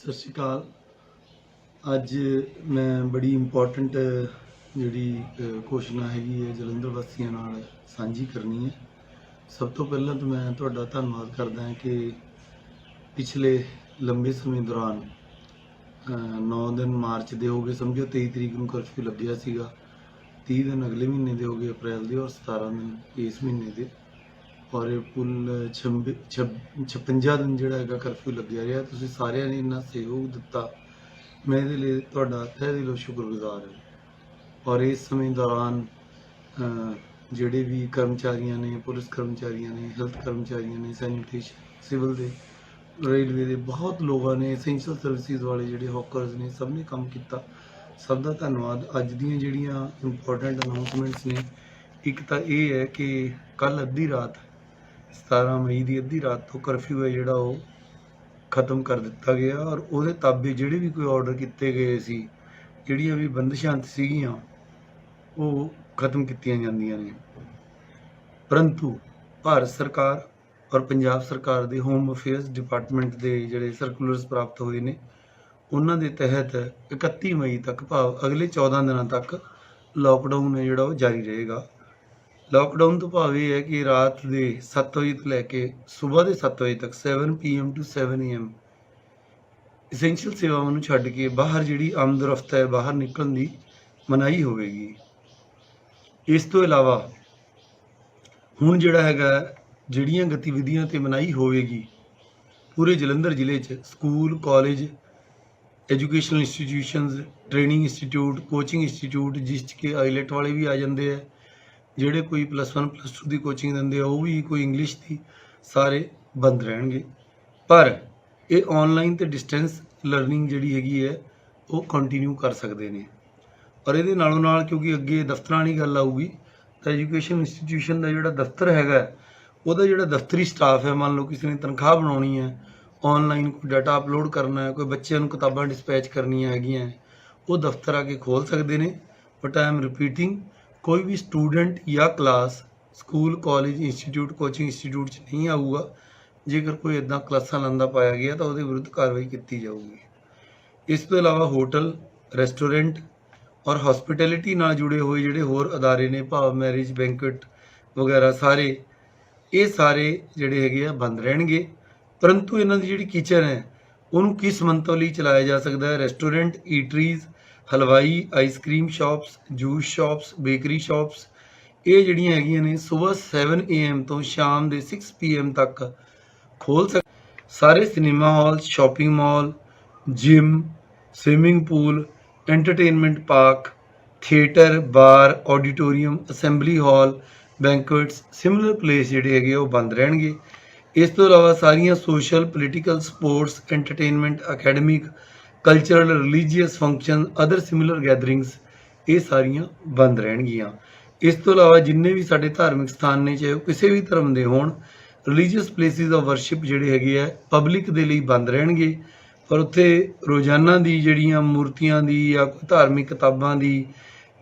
ਸਤਿ ਸ਼੍ਰੀ ਅਕਾਲ। ਅੱਜ ਮੈਂ ਬੜੀ ਇੰਪੋਰਟੈਂਟ ਜਿਹੜੀ ਘੋਸ਼ਣਾ ਹੈਗੀ ਹੈ ਜਲੰਧਰ ਵਾਸੀਆਂ ਨਾਲ ਸਾਂਝੀ ਕਰਨੀ ਹੈ। ਸਭ ਤੋਂ ਪਹਿਲਾਂ ਤਾਂ ਮੈਂ ਤੁਹਾਡਾ ਧੰਨਵਾਦ ਕਰਦਾ ਹਾਂ ਕਿ ਪਿਛਲੇ ਲੰਬੇ ਸਮੇਂ ਦੌਰਾਨ 9 ਦਿਨ ਮਾਰਚ ਦੇ ਹੋ ਗਏ, ਸਮਝੋ 23 ਤਰੀਕ ਨੂੰ ਕਰਫਿਊ ਲੱਗਿਆ ਸੀਗਾ, 30 ਦਿਨ ਅਗਲੇ ਮਹੀਨੇ ਦੇ ਹੋ ਗਏ ਅਪ੍ਰੈਲ ਦੇ, ਔਰ 17 ਦਿਨ ਇਸ ਮਹੀਨੇ ਦੇ, ਔਰ ਇਹ ਕੁੱਲ 56 ਦਿਨ ਜਿਹੜਾ ਹੈਗਾ ਕਰਫਿਊ ਲੱਗਿਆ ਰਿਹਾ। ਤੁਸੀਂ ਸਾਰਿਆਂ ਨੇ ਇੰਨਾ ਸਹਿਯੋਗ ਦਿੱਤਾ, ਮੈਂ ਇਹਦੇ ਲਈ ਤੁਹਾਡਾ ਤਹਿ ਦਿਲੋਂ ਸ਼ੁਕਰਗੁਜ਼ਾਰ ਹਾਂ। ਔਰ ਇਸ ਸਮੇਂ ਦੌਰਾਨ ਜਿਹੜੇ ਵੀ ਕਰਮਚਾਰੀਆਂ ਨੇ, ਪੁਲਿਸ ਕਰਮਚਾਰੀਆਂ ਨੇ, ਹੈਲਥ ਕਰਮਚਾਰੀਆਂ ਨੇ, ਸੈਨੀਟੇਸ਼ਨ, ਸਿਵਲ ਦੇ, ਰੇਲਵੇ ਦੇ, ਬਹੁਤ ਲੋਕਾਂ ਨੇ, ਐਸੈਂਸ਼ੀਅਲ ਸਰਵਿਸਿਜ਼ ਵਾਲੇ ਜਿਹੜੇ ਹੌਕਰਸ ਨੇ, ਸਭ ਨੇ ਕੰਮ ਕੀਤਾ। ਸਭ ਦਾ ਧੰਨਵਾਦ। ਅੱਜ ਦੀਆਂ ਜਿਹੜੀਆਂ ਇੰਪੋਰਟੈਂਟ ਅਨਾਉਂਸਮੈਂਟਸ ਨੇ, ਇੱਕ ਤਾਂ ਇਹ ਹੈ ਕਿ ਕੱਲ੍ਹ ਅੱਧੀ ਰਾਤ 17 ਮਈ ਦੀ ਅੱਧੀ ਰਾਤ ਤੋਂ ਕਰਫਿਊ ਹੈ ਜਿਹੜਾ ਉਹ ਖਤਮ ਕਰ ਦਿੱਤਾ ਗਿਆ, ਔਰ ਉਹਦੇ ਤਾਬੇ ਜਿਹੜੇ ਵੀ ਕੋਈ ਆਰਡਰ ਕੀਤੇ ਗਏ ਸੀ, ਜਿਹੜੀਆਂ ਵੀ ਬੰਦਸ਼ਾਂ ਸੀਗੀਆਂ, ਉਹ ਖਤਮ ਕੀਤੀਆਂ ਜਾਂਦੀਆਂ ਨੇ। ਪਰੰਤੂ ਭਾਰਤ ਸਰਕਾਰ ਔਰ ਪੰਜਾਬ ਸਰਕਾਰ ਦੇ ਹੋਮ ਅਫੇਅਰਸ ਡਿਪਾਰਟਮੈਂਟ ਦੇ ਜਿਹੜੇ ਸਰਕੂਲਰਸ ਪ੍ਰਾਪਤ ਹੋਏ ਨੇ, ਉਹਨਾਂ ਦੇ ਤਹਿਤ 31 ਮਈ ਤੱਕ, ਭਾਵ ਅਗਲੇ 14 ਦਿਨਾਂ ਤੱਕ ਲਾਕਡਾਊਨ ਹੈ ਜਿਹੜਾ ਉਹ ਜਾਰੀ ਰਹੇਗਾ। ਲਾਕਡਾਊਨ ਤੋਂ ਭਾਵ ਇਹ ਹੈ ਕਿ ਰਾਤ ਦੇ 7 ਵਜੇ ਤੋਂ ਲੈ ਕੇ ਸਵੇਰ ਦੇ 7 ਵਜੇ ਤੱਕ 7 PM to 7 AM ਐਸੈਂਸ਼ੀਅਲ ਸੇਵਾਵਾਂ ਨੂੰ ਛੱਡ ਕੇ ਬਾਹਰ ਜਿਹੜੀ ਆਮਦ ਰਫਤ ਹੈ, ਬਾਹਰ ਨਿਕਲਣ ਦੀ ਮਨਾਹੀ ਹੋਵੇਗੀ। ਇਸ ਤੋਂ ਇਲਾਵਾ ਹੁਣ ਜਿਹੜਾ ਹੈਗਾ, ਜਿਹੜੀਆਂ ਗਤੀਵਿਧੀਆਂ ਤੇ ਮਨਾਹੀ ਹੋਵੇਗੀ ਪੂਰੇ ਜਲੰਧਰ ਜ਼ਿਲ੍ਹੇ 'ਚ, school, college, educational institutions, training institute, coaching institute, ਜਿਸ 'ਚ ਕਿ ਆਈਲੈਟ ਵਾਲੇ ਵੀ ਆ ਜਾਂਦੇ ਆ, ਜਿਹੜੇ ਕੋਈ +1 +2 ਦੀ ਕੋਚਿੰਗ ਦਿੰਦੇ ਆ ਉਹ ਵੀ, ਕੋਈ ਇੰਗਲਿਸ਼ ਦੀ, ਸਾਰੇ ਬੰਦ ਰਹਿਣਗੇ। ਪਰ ਇਹ ਆਨਲਾਈਨ ਤੇ ਡਿਸਟੈਂਸ ਲਰਨਿੰਗ ਜਿਹੜੀ ਹੈਗੀ ਹੈ ਉਹ ਕੰਟੀਨਿਊ ਕਰ ਸਕਦੇ ਨੇ। ਔਰ ਇਹਦੇ ਨਾਲੋਂ ਨਾਲ, ਕਿਉਂਕਿ ਅੱਗੇ ਦਫ਼ਤਰਾਂ ਵਾਲੀ ਗੱਲ ਆਊਗੀ, ਤਾਂ ਐਜੂਕੇਸ਼ਨ ਇੰਸਟੀਟਿਊਸ਼ਨ ਦਾ ਜਿਹੜਾ ਦਫ਼ਤਰ ਹੈਗਾ, ਉਹਦਾ ਜਿਹੜਾ ਦਫ਼ਤਰੀ ਸਟਾਫ ਹੈ, ਮੰਨ ਲਓ ਕਿਸੇ ਨੇ ਤਨਖਾਹ ਬਣਾਉਣੀ ਹੈ, ਆਨਲਾਈਨ ਕੋਈ ਡਾਟਾ ਅਪਲੋਡ ਕਰਨਾ ਹੈ, ਕੋਈ ਬੱਚਿਆਂ ਨੂੰ ਕਿਤਾਬਾਂ ਡਿਸਪੈਚ ਕਰਨੀਆਂ ਹੈਗੀਆਂ, ਉਹ ਦਫ਼ਤਰ ਆ ਕੇ ਖੋਲ੍ਹ ਸਕਦੇ ਨੇ। ਬਟ ਆਈ ਐਮ ਰਿਪੀਟਿੰਗ, ਕੋਈ ਵੀ ਸਟੂਡੈਂਟ ਜਾਂ class school, college, institute, coaching institute 'ਚ ਨਹੀਂ ਆਊਗਾ। ਜੇਕਰ ਕੋਈ ਇੱਦਾਂ ਕਲਾਸਾਂ ਲਾਉਂਦਾ ਪਾਇਆ ਗਿਆ ਤਾਂ ਉਹਦੇ ਵਿਰੁੱਧ ਕਾਰਵਾਈ ਕੀਤੀ ਜਾਊਗੀ। ਇਸ ਤੋਂ ਇਲਾਵਾ ਹੋਟਲ, ਰੈਸਟੋਰੈਂਟ ਔਰ ਹਸਪਿਟੈਲਿਟੀ ਨਾਲ ਜੁੜੇ ਹੋਏ ਜਿਹੜੇ ਹੋਰ ਅਦਾਰੇ ਨੇ, ਭਾਵ ਮੈਰਿਜ, ਬੈਂਕਟ ਵਗੈਰਾ, ਇਹ ਸਾਰੇ ਜਿਹੜੇ ਹੈਗੇ ਆ ਬੰਦ ਰਹਿਣਗੇ। ਪਰੰਤੂ ਇਹਨਾਂ ਦੀ ਜਿਹੜੀ ਕਿਚਨ ਹੈ ਉਹਨੂੰ ਕਿਸ ਮੰਤਵ ਲਈ ਚਲਾਇਆ ਜਾ ਸਕਦਾ ਹੈ? ਰੈਸਟੋਰੈਂਟ, ਈਟਰੀਜ਼, ਹਲਵਾਈ, ice cream shops, juice shops, bakery shops, ਇਹ ਜਿਹੜੀਆਂ ਹੈਗੀਆਂ ਨੇ ਸਵੇਰ 7 AM ਤੋਂ ਸ਼ਾਮ ਦੇ 6 PM ਤੱਕ ਖੋਲ੍ਹ ਸਕਦੇ। ਸਾਰੇ cinema hall, shopping mall, gym, swimming pool, entertainment park, theatre, bar, auditorium, assembly hall, banquets, similar place ਜਿਹੜੇ ਹੈਗੇ ਉਹ ਬੰਦ ਰਹਿਣਗੇ। ਇਸ ਤੋਂ ਇਲਾਵਾ ਸਾਰੀਆਂ social, political, sports, entertainment, academic, cultural, religious function, other similar gatherings, ਇਹ ਸਾਰੀਆਂ ਬੰਦ ਰਹਿਣਗੀਆਂ। ਇਸ ਤੋਂ ਇਲਾਵਾ ਜਿੰਨੇ ਵੀ ਸਾਡੇ ਧਾਰਮਿਕ ਸਥਾਨ ਨੇ, ਚਾਹੇ ਉਹ ਕਿਸੇ ਵੀ ਧਰਮ ਦੇ ਹੋਣ, ਰਿਲੀਜੀਅਸ ਪਲੇਸਿਸ ਆਫ ਵਰਸ਼ਿਪ ਜਿਹੜੇ ਹੈਗੇ ਆ ਪਬਲਿਕ ਦੇ ਲਈ ਬੰਦ ਰਹਿਣਗੇ। ਪਰ ਉੱਥੇ ਰੋਜ਼ਾਨਾ ਦੀ ਜਿਹੜੀਆਂ ਮੂਰਤੀਆਂ ਦੀ ਜਾਂ ਕੋਈ ਧਾਰਮਿਕ ਕਿਤਾਬਾਂ ਦੀ,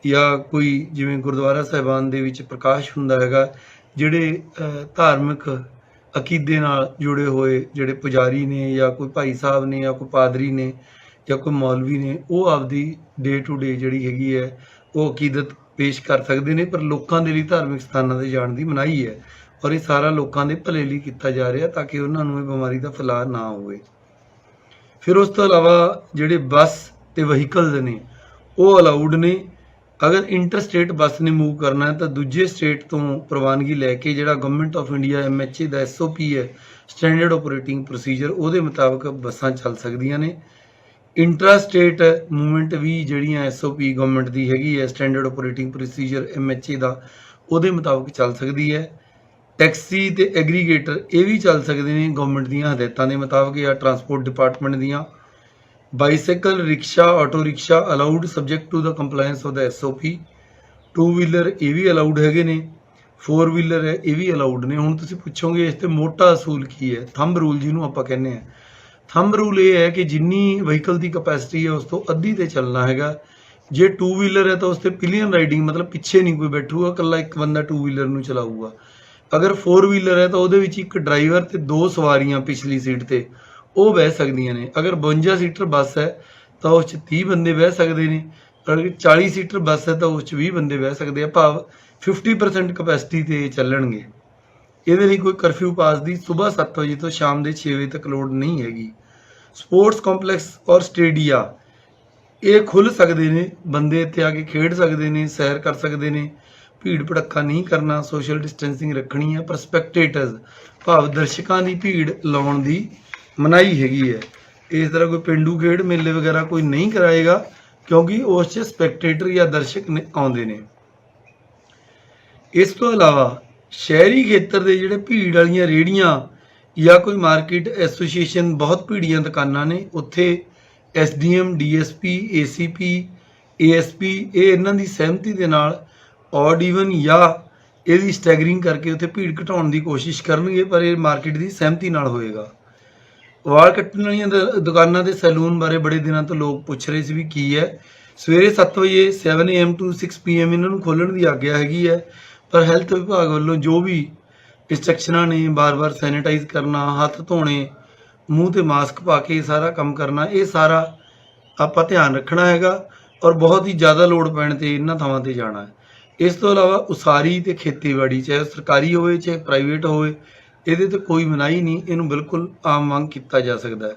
ਜਾਂ ਕੋਈ ਜਿਵੇਂ ਗੁਰਦੁਆਰਾ ਸਾਹਿਬਾਨ ਦੇ ਵਿੱਚ ਪ੍ਰਕਾਸ਼ ਹੁੰਦਾ ਹੈਗਾ, ਜਿਹੜੇ ਧਾਰਮਿਕ ਅਕੀਦੇ ਨਾਲ ਜੁੜੇ ਹੋਏ ਜਿਹੜੇ ਪੁਜਾਰੀ ਨੇ, ਜਾਂ ਕੋਈ ਭਾਈ ਸਾਹਿਬ ਨੇ, ਜਾਂ ਕੋਈ ਪਾਦਰੀ ਨੇ, ਜਾਂ ਕੋਈ ਮੌਲਵੀ ਨੇ, ਉਹ ਆਪਦੀ ਡੇ ਟੂ ਡੇ ਜਿਹੜੀ ਹੈਗੀ ਹੈ ਉਹ ਅਕੀਦਤ ਪੇਸ਼ ਕਰ ਸਕਦੇ ਨੇ। ਪਰ ਲੋਕਾਂ ਦੇ ਲਈ ਧਾਰਮਿਕ ਸਥਾਨਾਂ 'ਤੇ ਜਾਣ ਦੀ ਮਨਾਹੀ ਹੈ, ਔਰ ਇਹ ਸਾਰਾ ਲੋਕਾਂ ਦੇ ਭਲੇ ਲਈ ਕੀਤਾ ਜਾ ਰਿਹਾ ਤਾਂ ਕਿ ਉਹਨਾਂ ਨੂੰ ਇਹ ਬਿਮਾਰੀ ਦਾ ਫੈਲਾਅ ਨਾ ਹੋਵੇ। ਫਿਰ ਉਸ ਤੋਂ ਇਲਾਵਾ ਜਿਹੜੇ ਬੱਸ ਤੇ ਵਹੀਕਲਸ ਨੇ ਉਹ ਅਲਾਊਡ ਨੇ। ਅਗਰ ਇੰਟਰਸਟੇਟ ਬੱਸ ਨੇ ਮੂਵ ਕਰਨਾ ਹੈ ਤਾਂ ਦੂਜੇ ਸਟੇਟ ਤੋਂ ਪ੍ਰਵਾਨਗੀ ਲੈ ਕੇ, ਜਿਹੜਾ government of India MHA the SOP ਹੈ, ਸਟੈਂਡਰਡ ਆਪਰੇਟਿੰਗ ਪ੍ਰੋਸੀਜਰ, ਉਹਦੇ ਮੁਤਾਬਕ ਬੱਸਾਂ ਚੱਲ ਸਕਦੀਆਂ ਨੇ। ਇੰਟਰਾ ਸਟੇਟ ਮੂਵਮੈਂਟ ਵੀ ਜਿਹੜੀਆਂ SOP ਗਵਰਨਮੈਂਟ ਦੀ ਹੈਗੀ ਹੈ, ਸਟੈਂਡਰਡ ਆਪਰੇਟਿੰਗ ਪ੍ਰੋਸੀਜਰ MHA ਦਾ, ਉਹਦੇ ਮੁਤਾਬਕ ਚੱਲ ਸਕਦੀ ਹੈ। ਟੈਕਸੀ ਤੇ ਐਗਰੀਗੇਟਰ ਇਹ ਵੀ ਚੱਲ ਸਕਦੇ ਨੇ ਗਵਰਨਮੈਂਟ ਦੀਆਂ ਹਦਾਇਤਾਂ ਦੇ ਮੁਤਾਬਕ ਜਾਂ ਟਰਾਂਸਪੋਰਟ ਡਿਪਾਰਟਮੈਂਟ ਦੀਆਂ। Bicycle, rickshaw, auto rickshaw allowed subject to the compliance of the SOP। 2 wheeler ਇਹ ਵੀ ਅਲਾਊਡ ਹੈਗੇ ਨੇ। 4 ਵੀਲਰ ਹੈ ਇਹ ਵੀ ਅਲਾਊਡ ਨੇ। ਹੁਣ ਤੁਸੀਂ ਪੁੱਛੋਗੇ ਇਸ ਤੇ ਮੋਟਾ ਅਸੂਲ ਕੀ ਹੈ? ਥੰਬ ਰੂਲ ਜਿਹਨੂੰ ਆਪਾਂ ਕਹਿੰਦੇ ਹਾਂ। ਥੰਬ ਰੂਲ ਇਹ ਹੈ ਕਿ ਜਿੰਨੀ ਵਹੀਕਲ ਦੀ ਕਪੈਸਿਟੀ ਹੈ ਉਸ ਤੋਂ ਅੱਧੀ ਤੇ ਚੱਲਣਾ ਹੈਗਾ। ਜੇ 2 ਵੀਲਰ ਹੈ ਤਾਂ ਉਸ ਤੇ ਪਿਲੀਅਨ ਰਾਈਡਿੰਗ, ਮਤਲਬ ਪਿੱਛੇ ਨਹੀਂ ਕੋਈ ਬੈਠੂਗਾ, ਇਕੱਲਾ ਇੱਕ ਬੰਦਾ 2 ਵੀਲਰ ਨੂੰ ਚਲਾਊਗਾ। ਅਗਰ 4 ਵੀਲਰ ਹੈ ਤਾਂ ਉਹਦੇ ਵਿੱਚ ਇੱਕ ਡਰਾਈਵਰ ਤੇ 2 ਸਵਾਰੀਆਂ ਪਿਛਲੀ ਸੀਟ ਤੇ, ਉਹ ਬਹਿ ਸਕਦੀਆਂ ਨੇ। ਅਗਰ 52 ਸੀਟਰ ਬੱਸ ਹੈ ਤਾਂ ਉਸ 'ਚ 30 ਬੰਦੇ ਬਹਿ ਸਕਦੇ ਨੇ, ਅਗਰ 40 ਸੀਟਰ ਬੱਸ ਹੈ ਤਾਂ ਉਸ 'ਚ 20 ਬੰਦੇ ਬਹਿ ਸਕਦੇ ਆ, ਭਾਵ 50% ਕਪੈਸਿਟੀ 'ਤੇ ਚੱਲਣਗੇ। ਇਹਦੇ ਲਈ ਕੋਈ ਕਰਫਿਊ ਪਾਸ ਦੀ ਸਵੇਰ 7 ਵਜੇ ਤੋਂ ਸ਼ਾਮ ਦੇ 6 ਵਜੇ ਤੱਕ ਲੋੜ ਨਹੀਂ ਹੈਗੀ। ਸਪੋਰਟਸ ਕੰਪਲੈਕਸ ਔਰ ਸਟੇਡੀਆ ਇਹ ਖੁੱਲ੍ਹ ਸਕਦੇ ਨੇ, ਬੰਦੇ ਇੱਥੇ ਆ ਕੇ ਖੇਡ ਸਕਦੇ ਨੇ, ਸੈਰ ਕਰ ਸਕਦੇ ਨੇ, ਭੀੜ ਭੜੱਕਾ ਨਹੀਂ ਕਰਨਾ, ਸੋਸ਼ਲ ਡਿਸਟੈਂਸਿੰਗ ਰੱਖਣੀ ਹੈ। ਪਰ ਸਪੈਕਟੇਟਰਸ ਭਾਵ ਦਰਸ਼ਕਾਂ ਦੀ ਭੀੜ ਲਾਉਣ ਦੀ ਮਨਾਹੀ ਹੈਗੀ ਹੈ। ਇਸ ਤਰ੍ਹਾਂ ਕੋਈ ਪਿੰਡੂ ਖੇਡ ਮੇਲੇ ਵਗੈਰਾ ਕੋਈ ਨਹੀਂ ਕਰਾਏਗਾ, ਕਿਉਂਕਿ ਉਸ 'ਚ ਸਪੈਕਟੇਟਰ ਜਾਂ ਦਰਸ਼ਕ ਆਉਂਦੇ ਨੇ। ਇਸ ਤੋਂ ਇਲਾਵਾ ਸ਼ਹਿਰੀ ਖੇਤਰ ਦੇ ਜਿਹੜੇ ਭੀੜ ਵਾਲੀਆਂ ਰੇਹੜੀਆਂ ਜਾਂ ਕੋਈ ਮਾਰਕੀਟ ਐਸੋਸੀਏਸ਼ਨ, ਬਹੁਤ ਭੀੜੀਆਂ ਦੁਕਾਨਾਂ ਨੇ, ਉੱਥੇ SDM, DSP, ACP, ASP ਇਹ ਇਹਨਾਂ ਦੀ ਸਹਿਮਤੀ ਦੇ ਨਾਲ ਔਡ ਈਵਨ ਜਾਂ ਇਹਦੀ ਸਟੈਗਰਿੰਗ ਕਰਕੇ ਉੱਥੇ ਭੀੜ ਘਟਾਉਣ ਦੀ ਕੋਸ਼ਿਸ਼ ਕਰਨਗੇ, ਪਰ ਇਹ ਮਾਰਕੀਟ ਦੀ ਸਹਿਮਤੀ ਨਾਲ ਹੋਏਗਾ। ਵਾਲ ਕੱਟਣ ਵਾਲੀਆਂ ਦੁਕਾਨਾਂ ਤੇ ਸੈਲੂਨ ਬਾਰੇ ਬੜੇ ਦਿਨਾਂ ਤੋਂ ਲੋਕ ਪੁੱਛ ਰਹੇ ਸੀ ਵੀ ਕੀ ਹੈ। ਸਵੇਰੇ 7 ਵਜੇ 7 AM to 6 PM ਇਹਨਾਂ ਨੂੰ ਖੋਲ੍ਹਣ ਦੀ ਆਗਿਆ ਹੈਗੀ ਹੈ, ਪਰ ਹੈਲਥ ਵਿਭਾਗ ਵੱਲੋਂ ਜੋ ਵੀ ਇੰਸਟਰਕਸ਼ਨਾਂ ਨੇ, ਬਾਰ-ਬਾਰ ਸੈਨੀਟਾਈਜ਼ ਕਰਨਾ, ਹੱਥ ਧੋਣੇ, ਮੂੰਹ ਤੇ ਮਾਸਕ ਪਾ ਕੇ ਸਾਰਾ ਕੰਮ ਕਰਨਾ, ਇਹ ਸਾਰਾ ਆਪਾਂ ਧਿਆਨ ਰੱਖਣਾ ਹੈਗਾ ਔਰ ਬਹੁਤ ਹੀ ਜ਼ਿਆਦਾ ਲੋੜ ਪੈਣ ਤੇ ਇਹਨਾਂ ਥਾਵਾਂ ਤੇ ਜਾਣਾ ਹੈ। ਇਸ ਤੋਂ ਇਲਾਵਾ ਉਸਾਰੀ ਤੇ ਖੇਤੀਬਾੜੀ, ਚਾਹੇ ਸਰਕਾਰੀ ਹੋਵੇ ਚਾਹੇ ਪ੍ਰਾਈਵੇਟ ਹੋਵੇ, ਇਹਦੇ ਤੇ ਕੋਈ ਮਨਾਹੀ ਨਹੀਂ, ਇਹਨੂੰ ਬਿਲਕੁਲ ਆਮ ਵਾਂਗ ਕੀਤਾ ਜਾ ਸਕਦਾ ਹੈ।